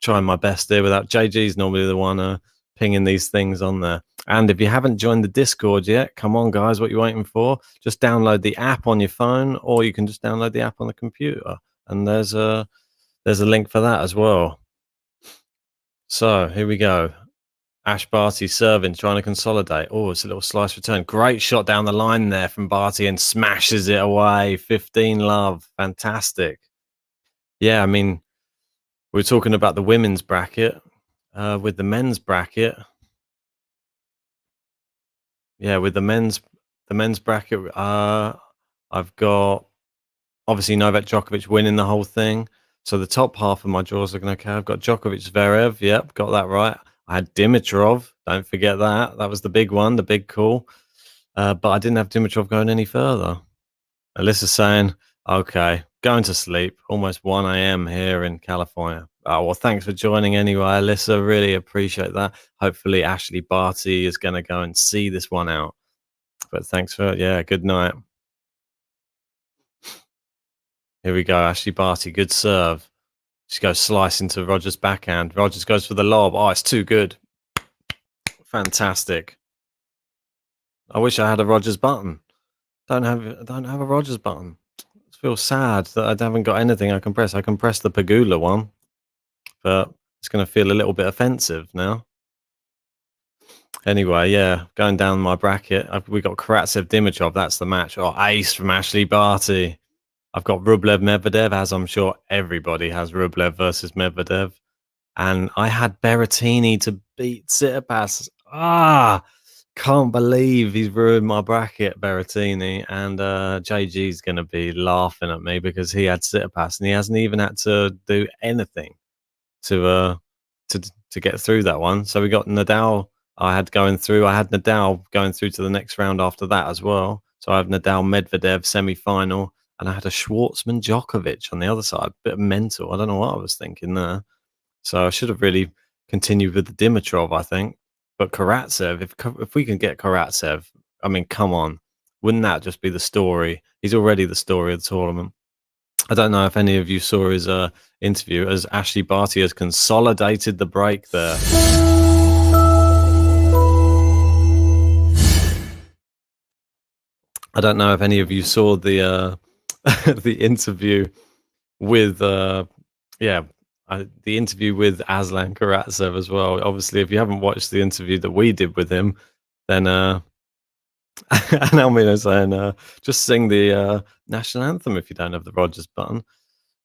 Trying my best here without JG's normally the one pinging these things on there. And if you haven't joined the Discord yet, come on, guys, what are you waiting for? Just download the app on your phone, or you can just download the app on the computer. And there's a link for that as well. So here we go. Ash Barty serving, trying to consolidate. Oh, it's a little slice return. Great shot down the line there from Barty and smashes it away. 15 love. Fantastic. Yeah, I mean, we're talking about the women's bracket. With the men's bracket. Yeah, with the men's bracket, I've got obviously Novak Djokovic winning the whole thing. So the top half of my draws looking okay. I've got Djokovic, Zverev. Yep, got that right. I had Dimitrov. Don't forget that. That was the big one, the big call. But I didn't have Dimitrov going any further. Alyssa's saying, okay, going to sleep. Almost 1 a.m. here in California. Oh, well, thanks for joining anyway, Alyssa. Really appreciate that. Hopefully Ashley Barty is going to go and see this one out. But thanks for, yeah, good night. Here we go, Ashley Barty, good serve. She goes slice into Rogers' backhand. Rogers goes for the lob. Oh, it's too good. Fantastic. I wish I had a Rogers button. Don't have a Rogers button. I feel sad that I haven't got anything I can press. I can press the Pagula one, but it's going to feel a little bit offensive now. Anyway, yeah, going down my bracket, we got Karatsev Dimitrov. That's the match. Oh, ace from Ashley Barty. I've got Rublev Medvedev, as I'm sure everybody has Rublev versus Medvedev. And I had Berrettini to beat Tsitsipas. Can't believe he's ruined my bracket, Berrettini. And JG's going to be laughing at me because he had Tsitsipas and he hasn't even had to do anything to get through that one. So we got Nadal. I had Nadal going through to the next round after that as well. So I have Nadal Medvedev semi-final, and I had a Schwartzman Djokovic on the other side. Bit of mental. I don't know what I was thinking there. So I should have really continue with the Dimitrov, I think. But Karatsev, if we can get Karatsev, I mean, come on, wouldn't that just be the story? He's already the story of the tournament. I don't know if any of you saw his interview as Ashley Barty has consolidated the break there. I don't know if any of you saw the the interview with the interview with Aslan Karatsev as well. Obviously, if you haven't watched the interview that we did with him, then and Almina saying just sing the national anthem if you don't have the Rogers button.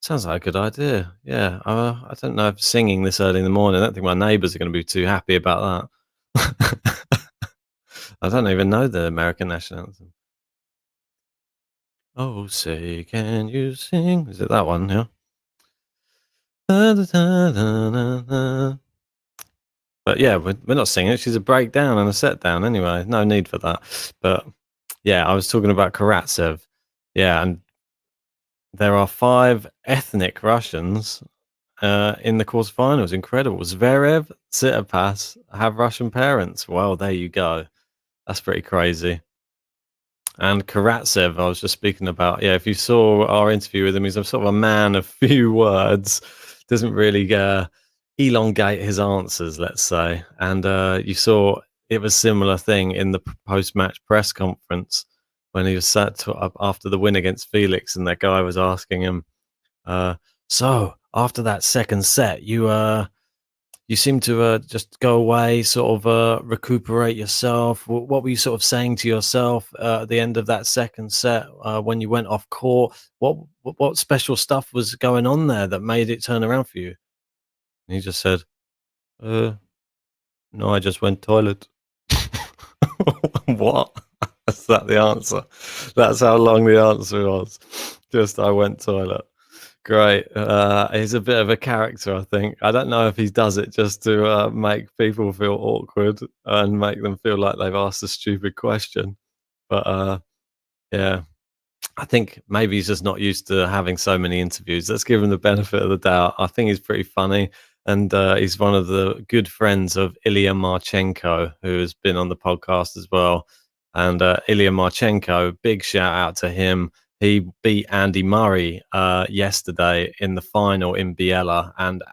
Sounds like a good idea. Yeah, I don't know if singing this early in the morning. I don't think my neighbours are going to be too happy about that. I don't even know the American national anthem. Oh, say, can you sing? Is it that one? Yeah. But yeah, we're not singing it. She's a breakdown and a set down anyway. No need for that. But yeah, I was talking about Karatsev. Yeah, and there are 5 ethnic Russians in the quarterfinals. Incredible. Zverev, Tsitsipas have Russian parents. Well, there you go. That's pretty crazy. And Karatsev, I was just speaking about. Yeah, if you saw our interview with him, he's a sort of a man of few words. Doesn't really elongate his answers, let's say. And you saw it was a similar thing in the post-match press conference when he was sat up after the win against Felix, and that guy was asking him, so after that second set, you seem to just go away, sort of recuperate yourself. What were you sort of saying to yourself at the end of that second set when you went off court? What special stuff was going on there that made it turn around for you? And he just said, no, I just went toilet. What? Is that the answer? That's how long the answer was. Just I went toilet. Great. He's a bit of a character, I think. I don't know if he does it just to make people feel awkward and make them feel like they've asked a stupid question. But yeah, I think maybe he's just not used to having so many interviews. Let's give him the benefit of the doubt. I think he's pretty funny. And he's one of the good friends of Ilya Marchenko, who has been on the podcast as well. And Ilya Marchenko, big shout out to him. He beat Andy Murray yesterday in the final in Biella, and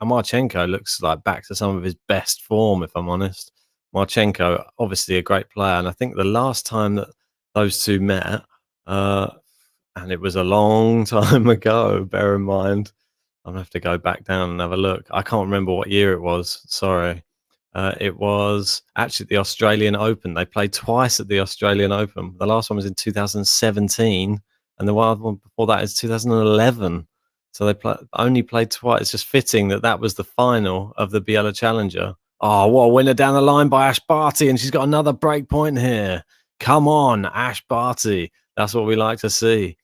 Marchenko looks like back to some of his best form, if I'm honest. Marchenko, obviously a great player, and I think the last time that those two met, and it was a long time ago, bear in mind, I'm going to have to go back down and have a look. I can't remember what year it was, sorry. It was actually the Australian Open. They played twice at the Australian Open. The last one was in 2017, and the one before that is 2011. So they only played twice. It's just fitting that was the final of the Biella Challenger. Oh, what a winner down the line by Ash Barty, and she's got another break point here. Come on, Ash Barty. That's what we like to see.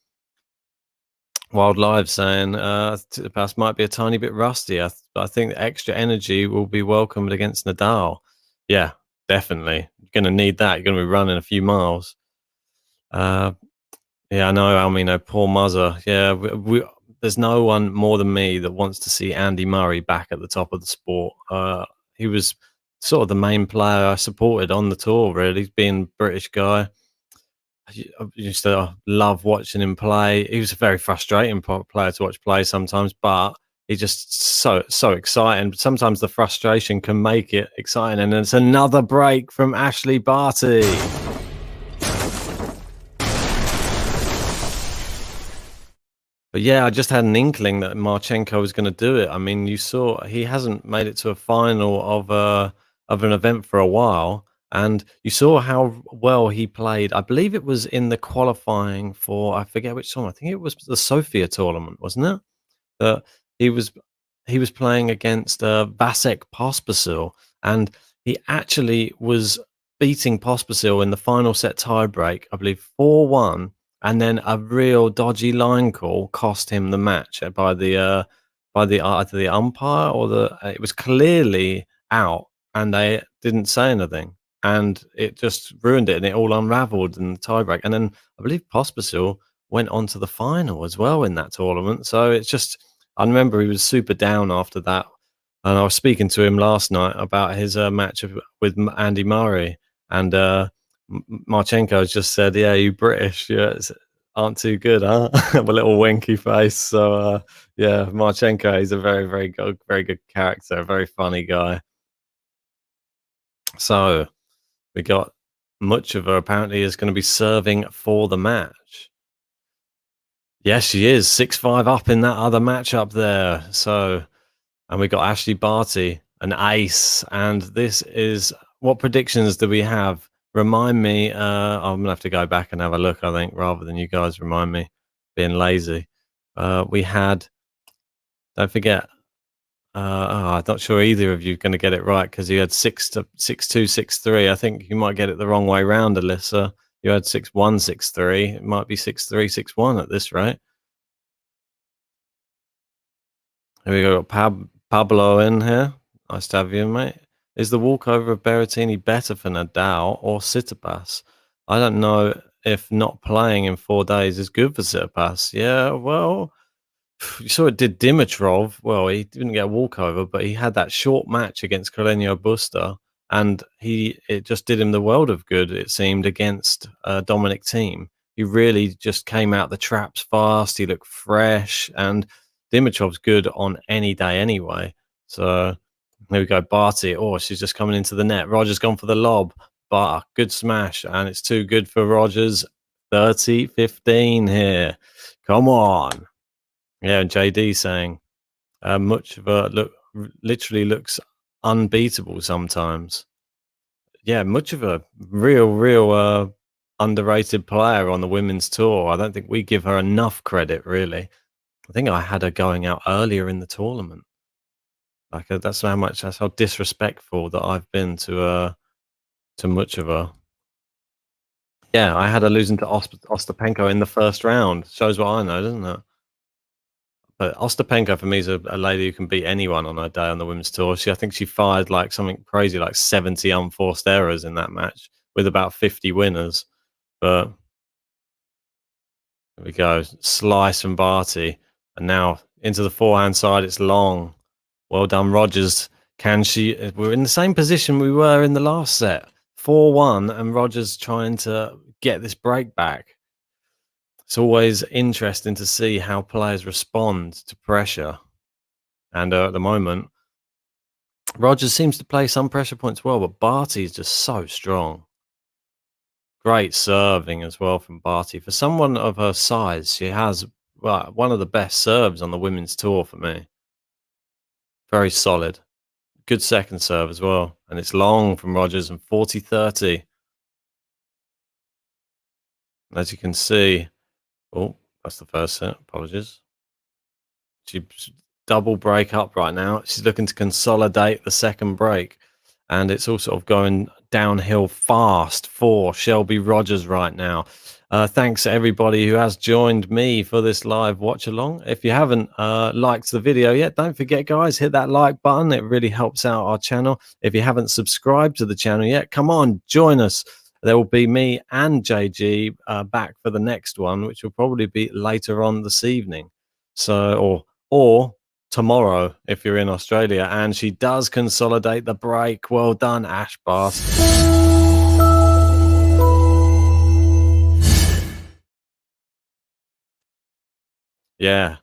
Wild Live saying Tsitsipas might be a tiny bit rusty. I think the extra energy will be welcomed against Nadal. Yeah, definitely. You're going to need that. You're going to be running a few miles. Yeah, I know, Almino, poor Muzzer. Yeah, there's no one more than me that wants to see Andy Murray back at the top of the sport. He was sort of the main player I supported on the tour, really, being a British guy. I used to love watching him play. He was a very frustrating player to watch play sometimes, but he's just so exciting. Sometimes the frustration can make it exciting. And it's another break from Ashley Barty. But yeah, I just had an inkling that Marchenko was going to do it. I mean, you saw he hasn't made it to a final of an event for a while. And you saw how well he played. I believe it was in the qualifying for, I forget which one. I think it was the Sofia tournament, wasn't it? He was playing against Vasek Pospisil, and he actually was beating Pospisil in the final set tiebreak, I believe 4-1, and then a real dodgy line call cost him the match by the either the umpire or it was clearly out, and they didn't say anything. And it just ruined it, and it all unraveled in the tiebreak. And then I believe Pospisil went on to the final as well in that tournament. So it's just, I remember he was super down after that And I was speaking to him last night about his match with Andy Murray, and Marchenko just said, "Yeah, you British aren't too good, huh?" With a little winky face. So yeah, Marchenko is a very, very good character, a very funny guy. So we got Muchova apparently is going to be serving for the match. Yes, she is 6-5 up in that other match up there. So, and we got Ashley Barty, an ace. And this is, what predictions do we have? Remind me. I'm gonna have to go back and have a look, I think, rather than you guys remind me being lazy. We had, don't forget. I'm not sure either of you are going to get it right because you had 6-2, 6-3. I think you might get it the wrong way round, Alyssa. You had 6-1, 6-3. It might be 6-3, 6-1 at this rate. Here we go. Pablo in here. Nice to have you, mate. Is the walkover of Berrettini better for Nadal or Tsitsipas? I don't know if not playing in 4 days is good for Tsitsipas. Yeah, well, you saw it did Dimitrov. Well, he didn't get a walkover, but he had that short match against Carreño Busta, and it just did him the world of good, it seemed, against Dominic Thiem. He really just came out the traps fast. He looked fresh, and Dimitrov's good on any day anyway. So here we go. Barty. Oh, she's just coming into the net. Rogers gone for the lob, but good smash, and it's too good for Rogers. 30-15 here. Come on. Yeah, and JD saying Muchova literally looks unbeatable sometimes. Yeah, Muchova, real underrated player on the women's tour. I don't think we give her enough credit, really. I think I had her going out earlier in the tournament. Like that's how disrespectful that I've been to Muchova. Yeah, I had her losing to Ostapenko in the first round. Shows what I know, doesn't it? But Ostapenko for me is a lady who can beat anyone on her day on the women's tour. I think she fired like something crazy, like 70 unforced errors in that match with about 50 winners. But there we go. Slice from Barty. And now into the forehand side, it's long. Well done, Rogers. We're in the same position we were in the last set. 4-1, and Rogers trying to get this break back. It's always interesting to see how players respond to pressure. And at the moment, Rogers seems to play some pressure points well, but Barty is just so strong. Great serving as well from Barty. For someone of her size, she has one of the best serves on the women's tour for me. Very solid. Good second serve as well. And it's long from Rogers and 40-30. As you can see, oh, that's the first set. Apologies. She double break up right now. She's looking to consolidate the second break. And it's all sort of going downhill fast for Shelby Rogers right now. Thanks to everybody who has joined me for this live watch along. If you haven't liked the video yet, don't forget, guys, hit that like button. It really helps out our channel. If you haven't subscribed to the channel yet, come on, join us. There will be me and JG back for the next one, which will probably be later on this evening. So, or tomorrow if you're in Australia. And she does consolidate the break. Well done, Ash Bast. Yeah.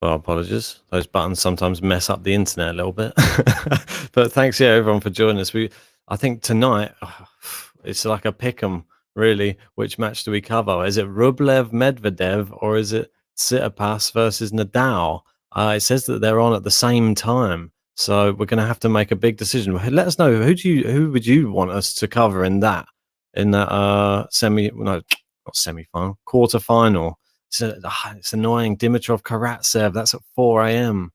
Well, apologies. Those buttons sometimes mess up the internet a little bit. But thanks, everyone, for joining us. I think tonight it's like a pick'em, really. Which match do we cover? Is it Rublev Medvedev or is it Tsitsipas versus Nadal? It says that they're on at the same time, so we're going to have to make a big decision. Let us know who would you want us to cover in that quarterfinal. It's annoying. Dimitrov Karatsev. That's at 4 a.m.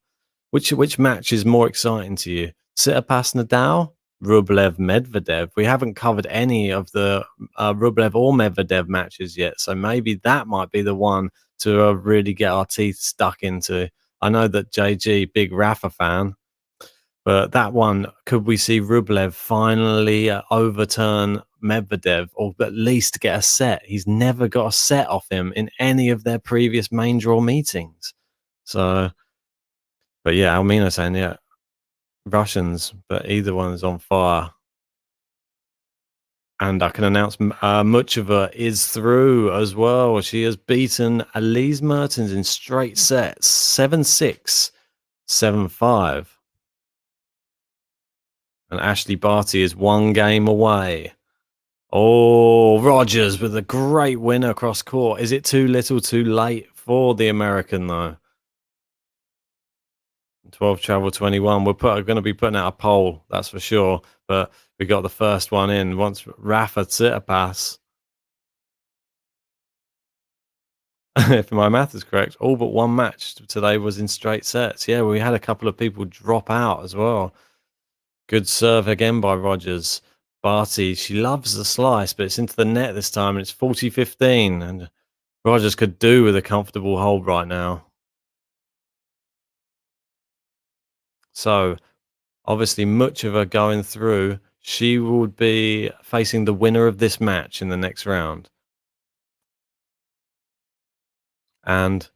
Which match is more exciting to you? Tsitsipas Nadal, Rublev Medvedev. We haven't covered any of the Rublev or Medvedev matches yet, so maybe that might be the one to really get our teeth stuck into. I know that JG, big Rafa fan, but that one, could we see Rublev finally overturn Medvedev or at least get a set? He's never got a set off him in any of their previous main draw meetings. So, but yeah, Almina saying, yeah, Russians, but either one is on fire. And I can announce Muchova is through as well. She has beaten Elise Mertens in straight sets, 7-6, 7-5. And Ashley Barty is one game away. Oh, Rogers with a great win across court. Is it too little too late for the American, though? 12 travel 21. We're going to be putting out a poll, that's for sure. But we got the first one in. Once Rafa Tsitsipas, if my math is correct, all but one match today was in straight sets. Yeah, we had a couple of people drop out as well. Good serve again by Rogers. Barty, she loves the slice, but it's into the net this time, and it's 40-15. And Rogers could do with a comfortable hold right now. So, obviously, Muchova going through. She would be facing the winner of this match in the next round. And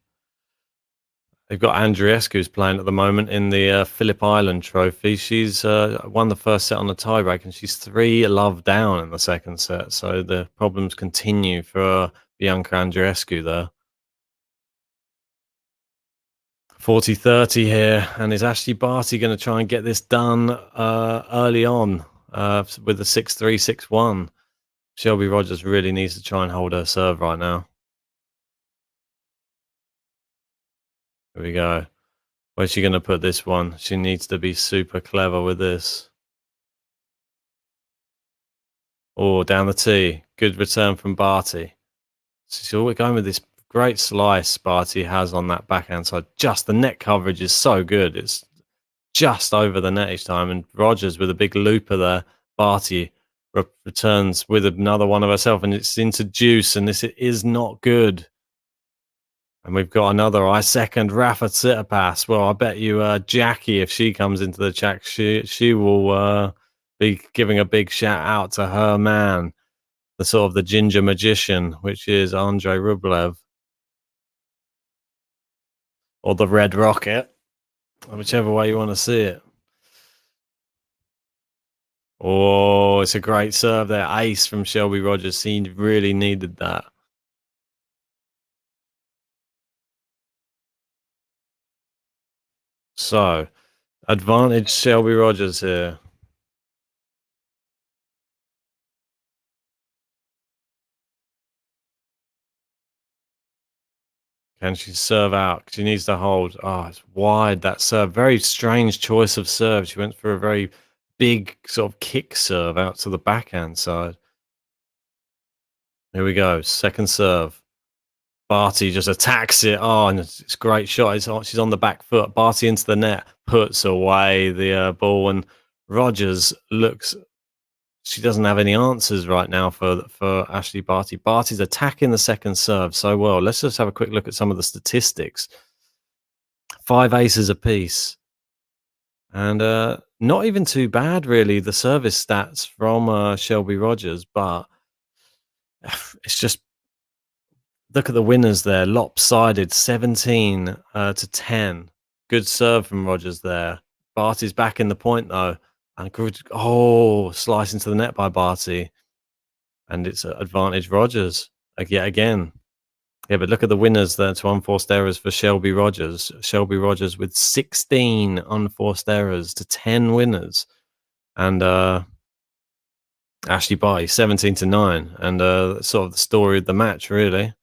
they've got Andreescu who's playing at the moment in the Phillip Island Trophy. She's won the first set on the tiebreak, and she's 3-love down in the second set. So the problems continue for Bianca Andreescu there. 40-30 here, and is Ashley Barty going to try and get this done early on with the 6-3, 6-1? Shelby Rogers really needs to try and hold her serve right now. Here we go. Where's she going to put this one? She needs to be super clever with this. Oh, down the tee. Good return from Barty. She's always going with this great slice Barty has on that backhand side. Just the net coverage is so good. It's just over the net each time. And Rogers with a big looper there. Barty returns with another one of herself, and it's into deuce, and this is not good. And we've got another second Rafa Tsitsipas. Well, I bet you Jackie, if she comes into the chat, she will be giving a big shout out to her man, the sort of the ginger magician, which is Andrei Rublev. Or the Red Rocket, whichever way you want to see it. Oh, it's a great serve there. Ace from Shelby Rogers. He really needed that. So, advantage Shelby Rogers here. Can she serve out? She needs to hold. Oh, it's wide, that serve. Very strange choice of serve. She went for a very big sort of kick serve out to the backhand side. Here we go. Second serve. Barty just attacks it. Oh, and it's a great shot. She's on the back foot. Barty into the net, puts away the ball, and Rogers looks. She doesn't have any answers right now for Ashley Barty. Barty's attacking the second serve so well. Let's just have a quick look at some of the statistics. 5 aces apiece, and not even too bad really. The service stats from Shelby Rogers, but it's just. Look at the winners there. Lopsided, 17 to 10. Good serve from Rogers there. Barty's back in the point though. And good, slice into the net by Barty. And it's advantage Rogers yet again. Yeah, but look at the winners there to unforced errors for Shelby Rogers. Shelby Rogers with 16 unforced errors to 10 winners. And Ashley Barty, 17 to 9. And sort of the story of the match, really.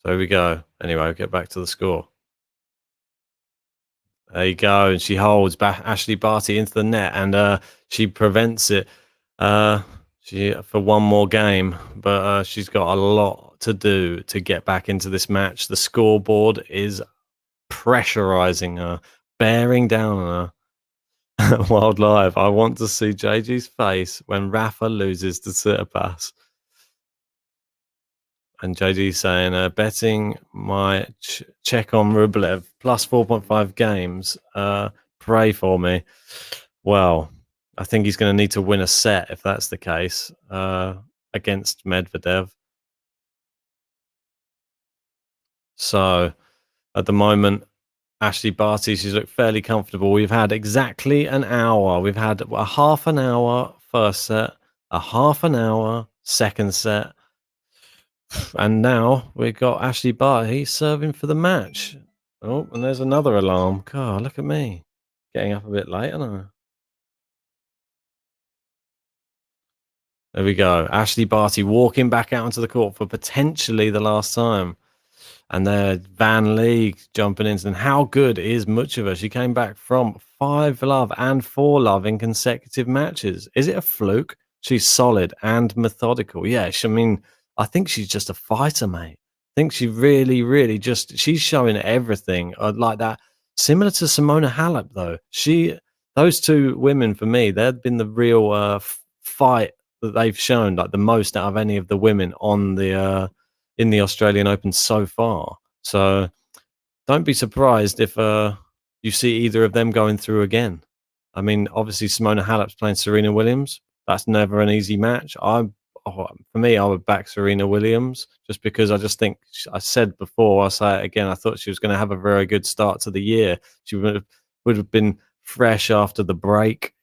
So here we go. Anyway, I'll get back to the score. There you go. And she holds back Ashley Barty into the net, and she prevents it for one more game. But she's got a lot to do to get back into this match. The scoreboard is pressurizing her, bearing down on her. Wild Live. I want to see JG's face when Rafa loses to Tsitsipas. And JD saying, betting my check on Rublev plus 4.5 games. Pray for me. Well, I think he's going to need to win a set if that's the case against Medvedev. So at the moment, Ashley Barty, she's looked fairly comfortable. We've had exactly an hour. We've had a half an hour first set, a half an hour second set, and now we've got Ashley Barty serving for the match. Oh, and there's another alarm. God, look at me. Getting up a bit late, aren't I? There we go. Ashley Barty walking back out onto the court for potentially the last time. And there, Van Lee jumping in. And how good is Muchova? She came back from 5-love and 4-love in consecutive matches. Is it a fluke? She's solid and methodical. Yeah, I think she's just a fighter, mate. I think she really, really she's showing everything like that. Similar to Simona Halep, though. Those two women, for me, they've been the real fight that they've shown, like the most out of any of the women on the in the Australian Open so far. So don't be surprised if you see either of them going through again. I mean, obviously Simona Halep's playing Serena Williams. That's never an easy match. For me, I would back Serena Williams just because I just think, I said before, I'll say it again, I thought she was going to have a very good start to the year. She would have been fresh after the break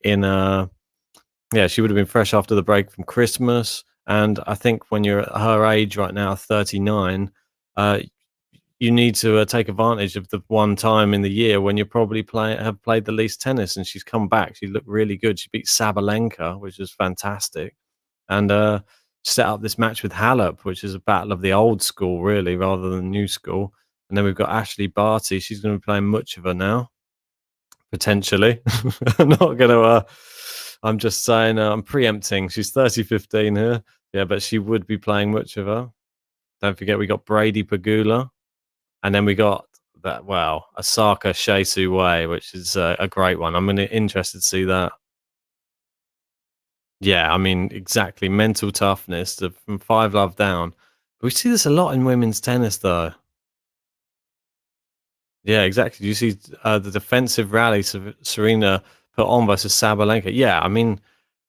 she would have been fresh after the break from Christmas. And I think when you're at her age right now, 39, you need to take advantage of the one time in the year when you probably have played the least tennis. And she's come back. She looked really good. She beat Sabalenka, which was fantastic. And set up this match with Halep, which is a battle of the old school, really, rather than new school. And then we've got Ashley Barty. She's going to be playing Muchova now, potentially. I'm not going to... I'm just saying, I'm preempting. She's 30-15 here. Yeah, but she would be playing Muchova. Don't forget, we got Brady Pagula. And then we got Osaka Shea Su Wei, which is a great one. I'm interested to see that. Yeah, I mean, exactly. Mental toughness from 5-love down. But we see this a lot in women's tennis, though. Yeah, exactly. You see the defensive rally Serena put on versus Sabalenka. Yeah, I mean,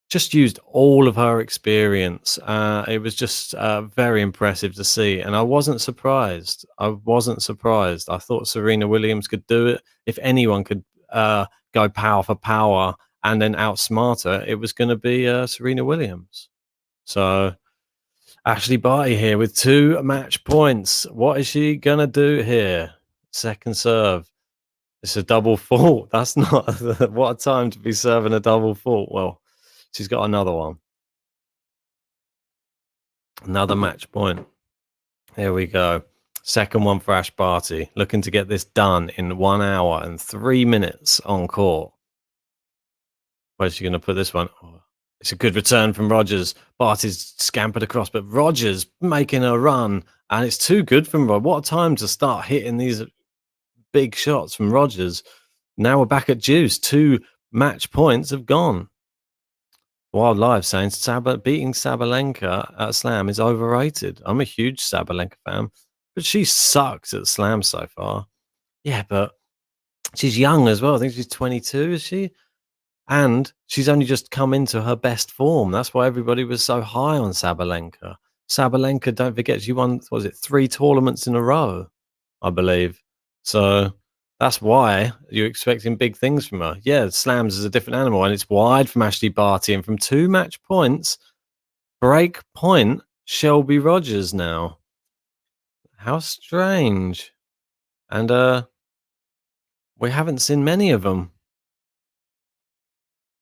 just used all of her experience. It was just very impressive to see. And I wasn't surprised. I thought Serena Williams could do it. If anyone could go power for power and then outsmart her, it was going to be Serena Williams. So Ashley Barty here with 2 match points. What is she going to do here? Second serve. It's a double fault. That's not what a time to be serving a double fault. Well, she's got another one. Another match point. Here we go. Second one for Ash Barty. Looking to get this done in 1 hour and 3 minutes on court. Where's she going to put this one? Oh, it's a good return from Rogers. Barty's scampered across, but Rogers making a run. And it's too good from Rogers. What a time to start hitting these big shots from Rogers. Now we're back at deuce. 2 match points have gone. Wild Live saying beating Sabalenka at Slam is overrated. I'm a huge Sabalenka fan, but she sucks at Slam so far. Yeah, but she's young as well. I think she's 22, is she? And she's only just come into her best form. That's why everybody was so high on Sabalenka. Sabalenka, don't forget, she won, 3 tournaments in a row, I believe. So that's why you're expecting big things from her. Yeah, Slams is a different animal, and it's wide from Ashley Barty. And from 2 match points, break point, Shelby ROGERS now. How strange. And we haven't seen many of them.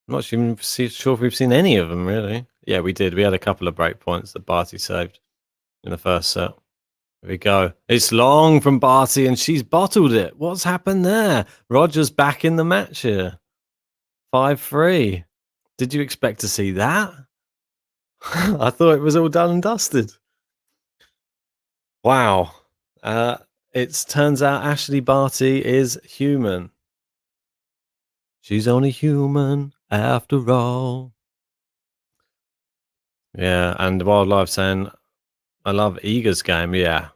I'm not even sure if we've seen any of them, really. Yeah, we did. We had a couple of break points that Barty saved in the first set. There we go. It's long from Barty, and she's bottled it. What's happened there? Rogers back in the match here. 5-3. Did you expect to see that? I thought it was all done and dusted. Wow. It turns out Ashley Barty is human. She's only human after all. Yeah, and Wildlife saying, I love Iga's game. Yeah.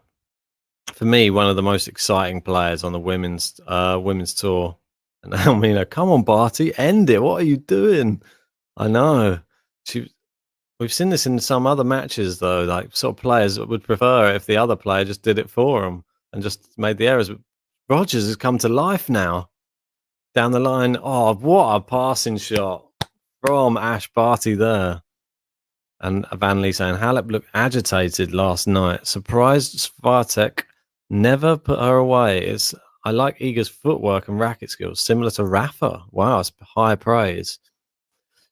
For me, one of the most exciting players on the women's tour. And Almina, come on, Barty, end it. What are you doing? I know. We've seen this in some other matches, though. Like, sort of players would prefer if the other player just did it for them and just made the errors. Rogers has come to life now. Down the line. Oh, what a passing shot from Ash Barty there. And Van Lee saying, Halep looked agitated last night. Surprised Swiatek never put her away. I like Iga's footwork and racket skills, similar to Rafa. Wow, it's high praise.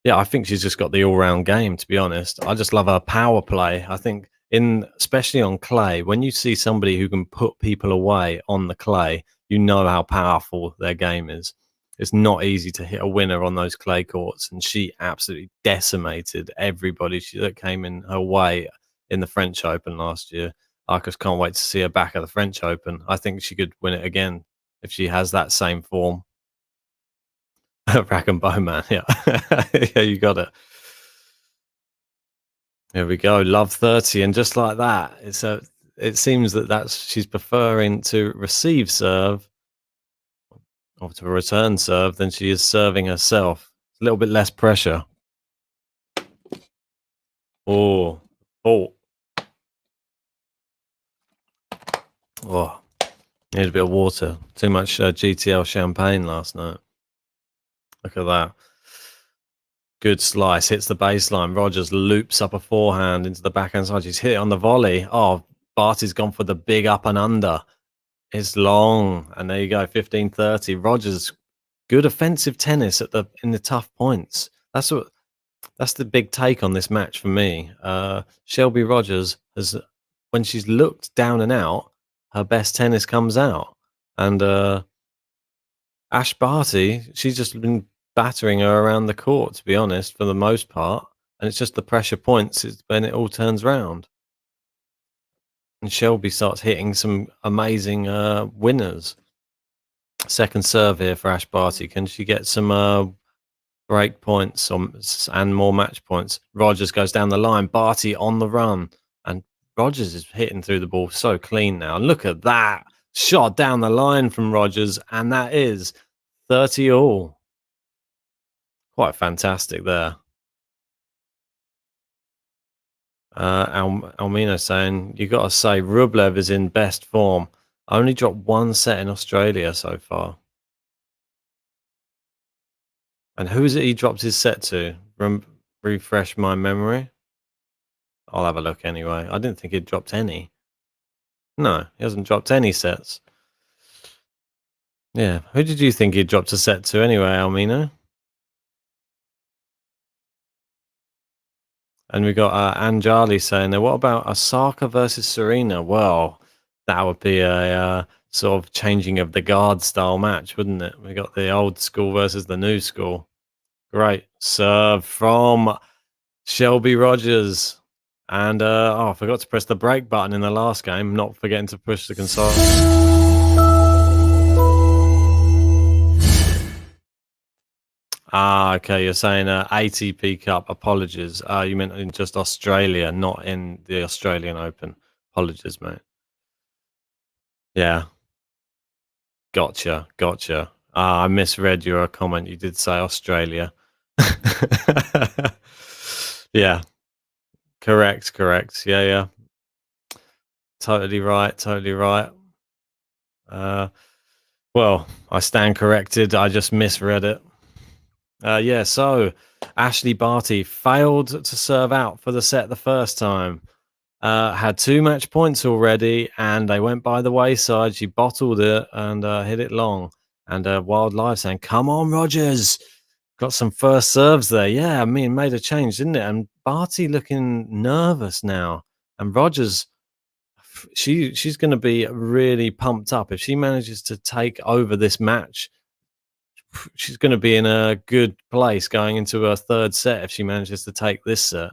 Yeah, I think she's just got the all-round game, to be honest. I just love her power play. I think, especially on clay, when you see somebody who can put people away on the clay, you know how powerful their game is. It's not easy to hit a winner on those clay courts, and she absolutely decimated everybody that came in her way in the French Open last year. I just can't wait to see her back at the French Open. I think she could win it again if she has that same form. Rack and Bowman, yeah. Yeah, you got it. Here we go, love 30, and just like that, it seems she's preferring to receive serve or to return serve than she is serving herself. A little bit less pressure. Oh, need a bit of water. Too much GTL champagne last night. Look at that. Good slice, hits the baseline. Rogers loops up a forehand into the backhand side. She's hit it on the volley. Oh, Barty's gone for the big up and under. It's long, and there you go, 15-30. Rogers, good offensive tennis in the tough points. That's the big take on this match for me. Shelby Rogers when she's looked down and out, her best tennis comes out, and Ash Barty, she's just been battering her around the court, to be honest, for the most part. And it's just the pressure points when it all turns round. And Shelby starts hitting some amazing winners. Second serve here for Ash Barty. Can she get some break points and more match points? Rogers goes down the line. Barty on the run. And Rogers is hitting through the ball so clean now. And look at that. Shot down the line from Rogers. And that is 30 all. Quite fantastic there. Almino saying, you got to say, Rublev is in best form. Only dropped one set in Australia so far. And who is it he dropped his set to? Refresh my memory. I'll have a look anyway. I didn't think he'd dropped any. No, he hasn't dropped any sets. Yeah, who did you think he dropped a set to anyway, Almino? And we got Anjali saying there, what about Osaka versus Serena? Well, that would be a sort of changing of the guard style match, wouldn't it? We got the old school versus the new school. Great serve from Shelby Rogers. And I forgot to press the break button in the last game, not forgetting to push the console. Okay, you're saying ATP Cup. Apologies. You meant in just Australia, not in the Australian Open. Apologies, mate. Yeah. Gotcha. I misread your comment. You did say Australia. Yeah. Correct. Yeah. Totally right. Well, I stand corrected. I just misread it. Yeah, so Ashley Barty failed to serve out for the set the first time. Had 2 match points already, and they went by the wayside. She bottled it and hit it long. And Wild Live saying, come on, Rogers. Got some first serves there. Yeah, I mean, made a change, didn't it? And Barty looking nervous now. And Rogers, she's going to be really pumped up. If she manages to take over this match, she's going to be in a good place going into her third set if she manages to take this set.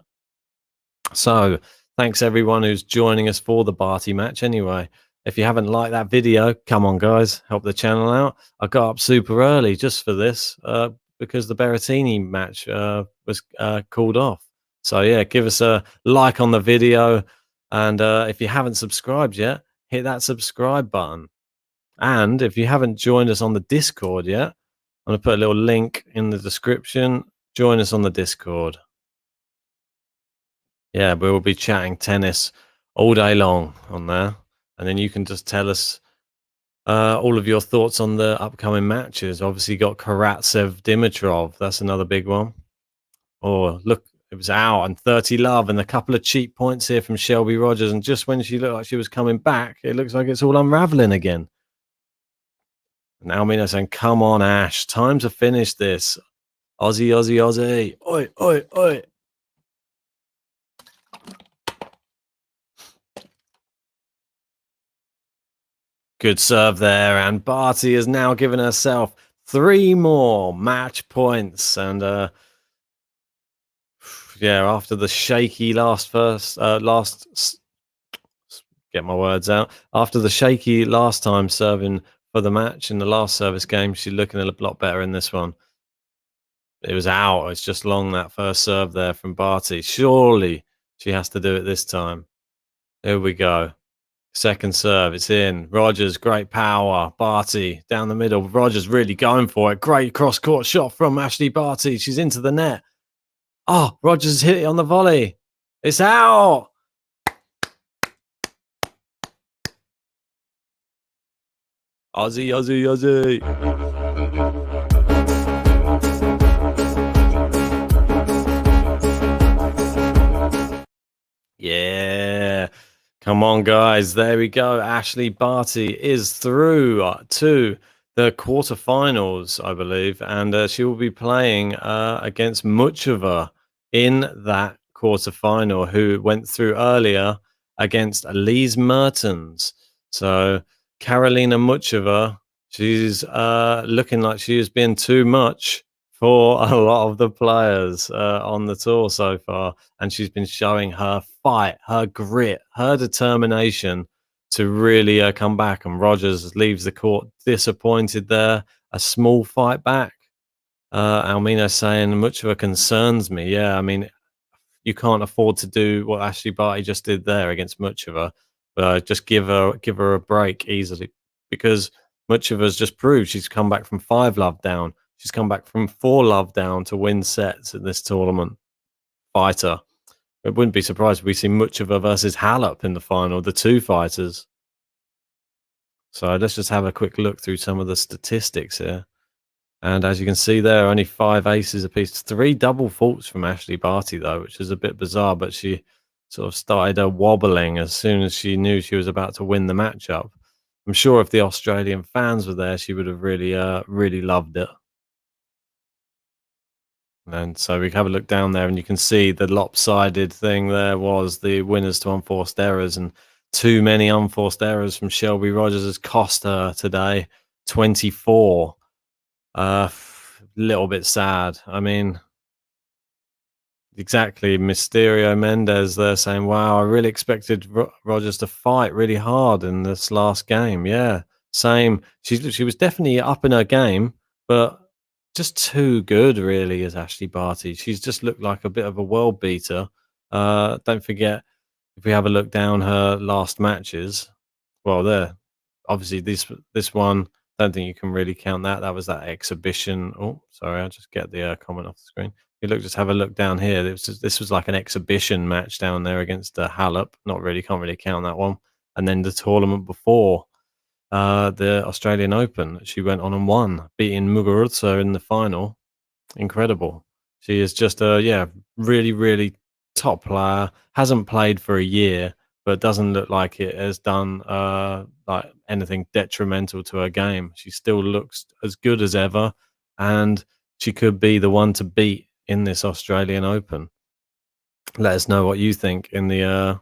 So thanks everyone who's joining us for the Barty match. Anyway, if you haven't liked that video, come on guys, help the channel out. I got up super early just for this because the Berrettini match was called off. So yeah, give us a like on the video, and if you haven't subscribed yet, hit that subscribe button. And if you haven't joined us on the Discord yet, I'm going to put a little link in the description. Join us on the Discord. Yeah, we will be chatting tennis all day long on there. And then you can just tell us all of your thoughts on the upcoming matches. Obviously, got Karatsev Dimitrov. That's another big one. Oh, look, it was out and 30 love and a couple of cheap points here from Shelby Rogers. And just when she looked like she was coming back, it looks like it's all unraveling again. And Almina saying, come on, Ash, time to finish this. Aussie, Aussie, Aussie. Oi, oi, oi. Good serve there. And Barty has now given herself 3 more match points. And yeah, after the shaky get my words out. After the shaky last time serving for the match in the last service game, she's looking a lot better in this one. It was out. It's just long, that first serve there from Barty. Surely she has to do it this time. Here we go. Second serve, it's in. Rogers, great power. Barty down the middle. Rogers really going for it. Great cross-court shot from Ashley Barty. She's into the net. Oh, Rogers hit it on the volley. It's out. Aussie, Aussie, Aussie. Yeah. Come on, guys. There we go. Ashley Barty is through to the quarterfinals, I believe. And she will be playing against Muchova in that quarterfinal, who went through earlier against Elise Mertens. So Karolina Muchova, she's looking like she has been too much for a lot of the players on the tour so far. And she's been showing her fight, her grit, her determination to really come back. And Rogers leaves the court disappointed there. A small fight back. Almina saying, Muchova concerns me. Yeah, I mean, you can't afford to do what Ashley Barty just did there against Muchova. Just give her a break easily, because Muchova's just proved she's come back from 5 love down. She's come back from 4 love down to win sets in this tournament. Fighter. It wouldn't be surprised if we see Muchova versus Halep in the final, the 2 fighters. So let's just have a quick look through some of the statistics here. And as you can see there, only 5 aces apiece. 3 double faults from Ashley Barty, though, which is a bit bizarre. But she sort of started wobbling as soon as she knew she was about to win the matchup. I'm sure if the Australian fans were there, she would have really, really loved it. And so we have a look down there, and you can see the lopsided thing there was the winners to unforced errors, and too many unforced errors from Shelby Rogers has cost her today 24. Little bit sad. I mean, exactly. Mysterio Mendez there saying, wow, I really expected Rogers to fight really hard in this last game. Yeah, same. She was definitely up in her game, but just too good, really, as Ashley Barty. She's just looked like a bit of a world beater. Don't forget, if we have a look down her last matches, well, there, obviously this one, don't think you can really count that. That was that exhibition. Oh, sorry, I'll just get the comment off the screen. Just have a look down here. This was like an exhibition match down there against Halep. Not really, can't really count that one. And then the tournament before, the Australian Open, she went on and won, beating Muguruza in the final. Incredible. She is just a really, really top player. Hasn't played for a year, but doesn't look like it has done like anything detrimental to her game. She still looks as good as ever, and she could be the one to beat in this Australian Open. Let us know what you think in the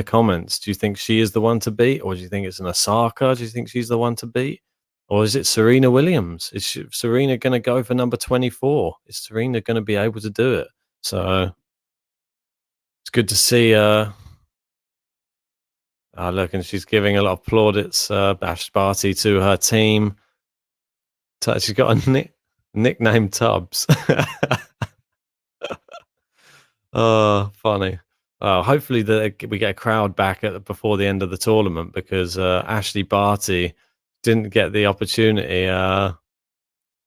comments. Do you think she is the one to beat, or do you think it's an Osaka? Do you think she's the one to beat, or is it Serena Williams? Is Serena going to go for number 24? Is Serena going to be able to do it? So it's good to see. Look, and she's giving a lot of plaudits, Ash Barty, to her team. She's got a nickname Tubbs. Oh, funny. Hopefully we get a crowd back before the end of the tournament, because Ashley Barty didn't get the opportunity.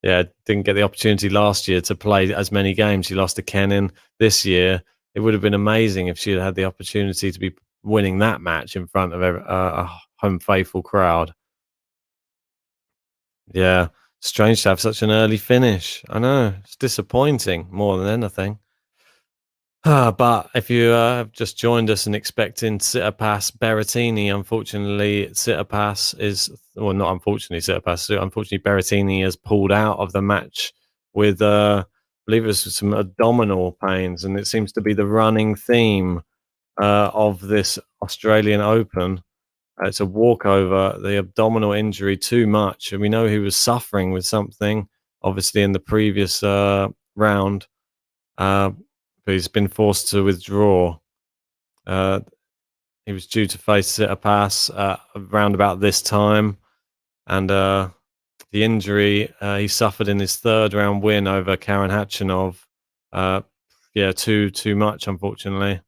Didn't get the opportunity last year to play as many games. She lost to Kenin this year. It would have been amazing if she had the opportunity to be winning that match in front of a home faithful crowd. Yeah, strange to have such an early finish. I know, it's disappointing more than anything. But if you have just joined us and expecting Tsitsipas Berrettini, unfortunately, Tsitsipas is, well, not unfortunately, Tsitsipas, unfortunately, Berrettini has pulled out of the match with, I believe it was some abdominal pains, and it seems to be the running theme of this Australian Open. It's a walkover, the abdominal injury too much, and we know he was suffering with something, obviously, in the previous round. But he's been forced to withdraw. He was due to face Tsitsipas around about this time, and the injury he suffered in his third round win over Karen Khachanov, too much, unfortunately.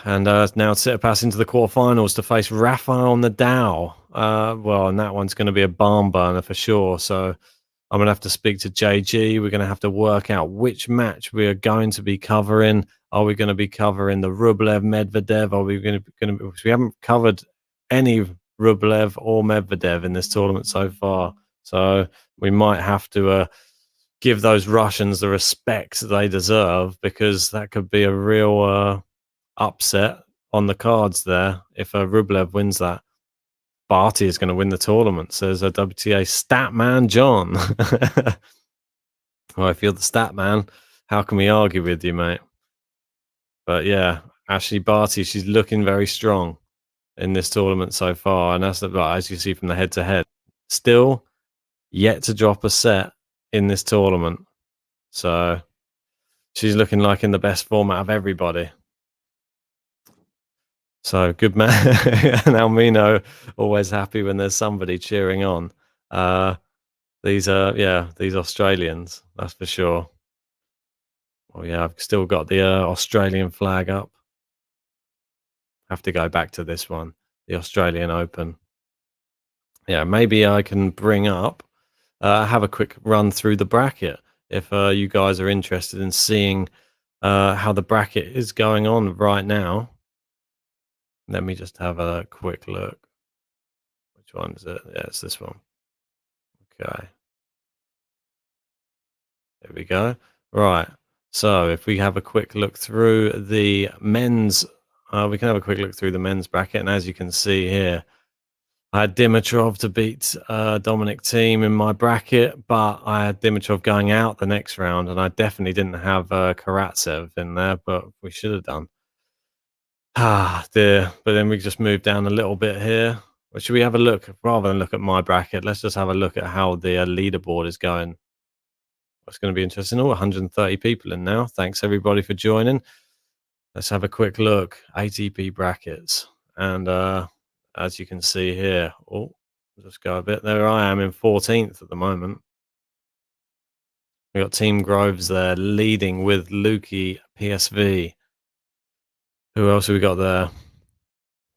And now Tsitsipas into the quarterfinals to face Rafael Nadal. And that one's going to be a barn burner for sure. So I'm going to have to speak to JG. We're going to have to work out which match we are going to be covering. Are we going to be covering the Rublev Medvedev? Are we going to? We haven't covered any Rublev or Medvedev in this tournament so far, so we might have to give those Russians the respect they deserve, because that could be a real upset on the cards there if Rublev wins that. Barty is going to win the tournament, says a WTA stat man John. Well, if you're the stat man, how can we argue with you, mate? But yeah, Ashley Barty, she's looking very strong in this tournament so far, and that's as you see from the head-to-head. Still yet to drop a set in this tournament, so she's looking like in the best form out of everybody. So good man. And Almino, always happy when there's somebody cheering on. These Australians, that's for sure. Well, yeah, I've still got the Australian flag up. Have to go back to this one, the Australian Open. Yeah, maybe I can bring up, have a quick run through the bracket if you guys are interested in seeing how the bracket is going on right now. Let me just have a quick look. Which one is it? Yeah, it's this one. Okay. There we go. Right. So if we have a quick look through the men's, we can have a quick look through the men's bracket. And as you can see here, I had Dimitrov to beat Dominic Thiem in my bracket, but I had Dimitrov going out the next round, and I definitely didn't have Karatsev in there, but we should have done. Ah, dear. But then we just moved down a little bit here. Or should we have a look? Rather than look at my bracket, let's just have a look at how the leaderboard is going. It's going to be interesting. 130 people in now. Thanks, everybody, for joining. Let's have a quick look. ATP brackets. And as you can see here, just go a bit. There I am in 14th at the moment. We got Team Groves there leading with Lukey PSV. Who else have we got there?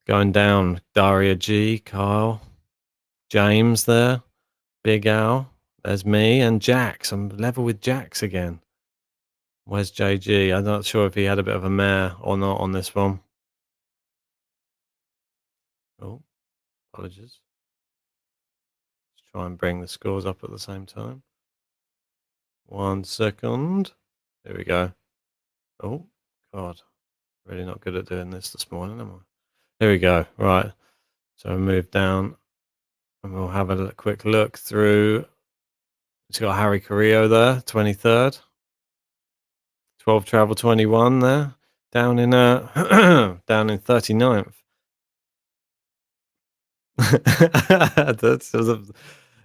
Going down, Daria G, Kyle, James there, Big Al. There's me and Jax. I'm level with Jax again. Where's JG? I'm not sure if he had a bit of a mare or not on this one. Oh, apologies. Let's try and bring the scores up at the same time. 1 second. There we go. Oh, God. Really not good at doing this morning, am I? Here we go. Right. So I move down and we'll have a quick look through. It's got Harry Carrillo there, 23rd. 12 Travel 21 there. Down in down in 39th.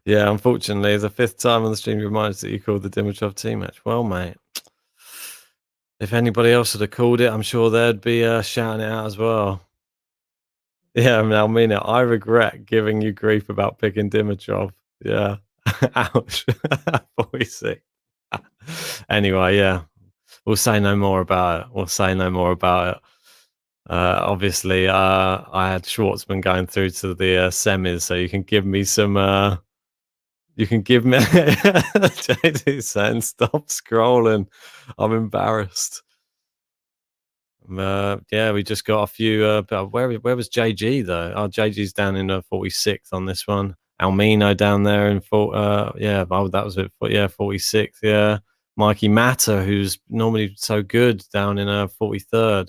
Unfortunately, it's the 5th time on the stream you reminded us that you called the Dimitrov team match. Well, mate, if anybody else would have called it, I'm sure they'd be shouting it out as well. Yeah, I mean, Almina, I regret giving you grief about picking Dimitrov. Yeah. Ouch. 46. Anyway, yeah. We'll say no more about it. Obviously, I had Schwartzman going through to the semis, so you can give me some. You can give me. JD saying, "Stop scrolling." I'm embarrassed. We just got a few. Where was JG though? Oh, JG's down in 46th on this one. Almino down there in that was it. 46th. Yeah, Mikey Matter, who's normally so good, down in 43rd.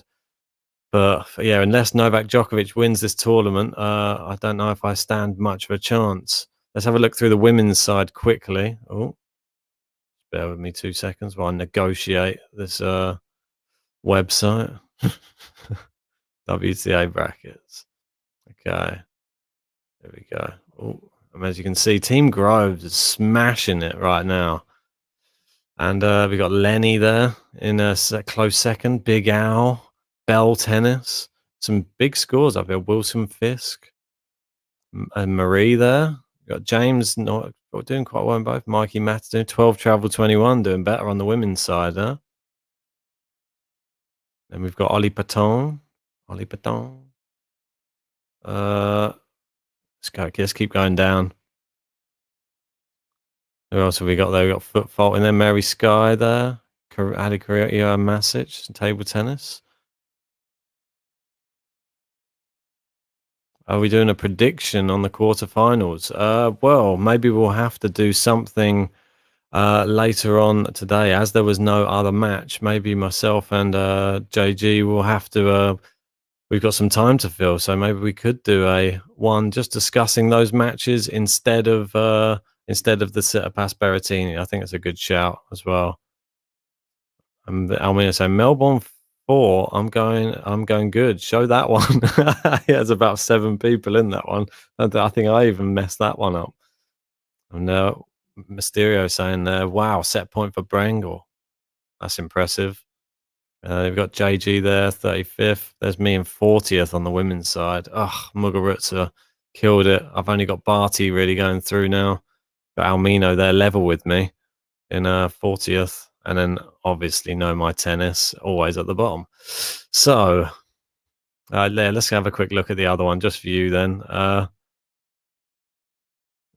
But yeah, unless Novak Djokovic wins this tournament, I don't know if I stand much of a chance. Let's have a look through the women's side quickly. Oh, bear with me 2 seconds while I negotiate this website. WTA brackets. Okay, there we go. Oh, and as you can see, Team Groves is smashing it right now. And we got Lenny there in a close second. Big Al, Bell Tennis. Some big scores up here. Wilson Fisk and Marie there. We got James not doing quite well in both. Mikey Matt doing 12 travel 21, doing better on the women's side, huh? Then we've got Ollie Paton. Let's keep going down. Who else have we got there? We got Foot Fault in there. Mary Sky there. Adi Korea Masic, table tennis. Are we doing a prediction on the quarterfinals? Well, maybe we'll have to do something later on today, as there was no other match. Maybe myself and JG will have to. We've got some time to fill, so maybe we could do a one just discussing those matches instead of the Tsitsipas Berrettini. I think it's a good shout as well. I'm going to say Melbourne 4. I'm going good. Show that one. Yeah, there's about 7 people in that one. I think I even messed that one up. And Mysterio saying there, wow, set point for Brangle. That's impressive. We've got JG there, 35th. There's me in 40th on the women's side. Muguruza killed it. I've only got Barty really going through now. Got Almino there level with me in 40th. And then obviously Know My Tennis, always at the bottom. So let's have a quick look at the other one just for you then.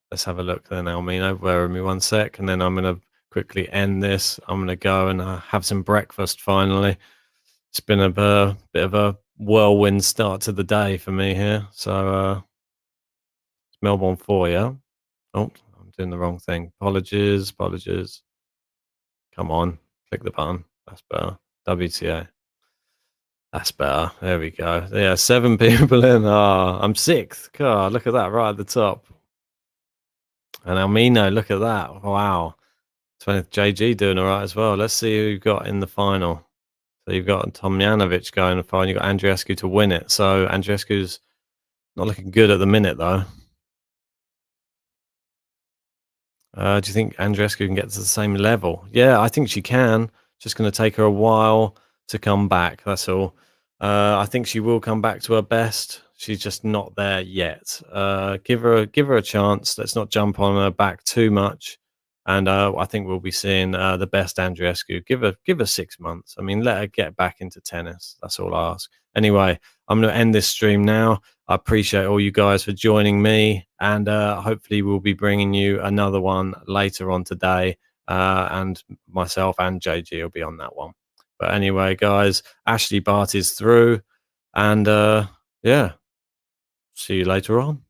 Let's have a look then, Almino. Bear with me 1 sec. And then I'm going to quickly end this. I'm going to go and have some breakfast finally. It's been a bit of a whirlwind start to the day for me here. So it's Melbourne 4, yeah? Oh, I'm doing the wrong thing. Apologies. Come on, click the button. That's better. WTA. That's better. There we go. Yeah, 7 people in. I'm 6th. God, look at that right at the top. And Almino, look at that. Wow. 20th JG doing all right as well. Let's see who you've got in the final. So you've got Tomjanovic going in the final. You've got Andreescu to win it. So Andreescu's not looking good at the minute, though. Do you think Andreescu can get to the same level? Yeah, I think she can. Just going to take her a while to come back. That's all. I think she will come back to her best. She's just not there yet. Give her a chance. Let's not jump on her back too much. And I think we'll be seeing the best Andreescu. Give her 6 months. I mean, let her get back into tennis. That's all I ask. Anyway, I'm going to end this stream now. I appreciate all you guys for joining me, and hopefully we'll be bringing you another one later on today, and myself and JG will be on that one. But anyway, guys, Ashley Barty's through, and yeah, see you later on.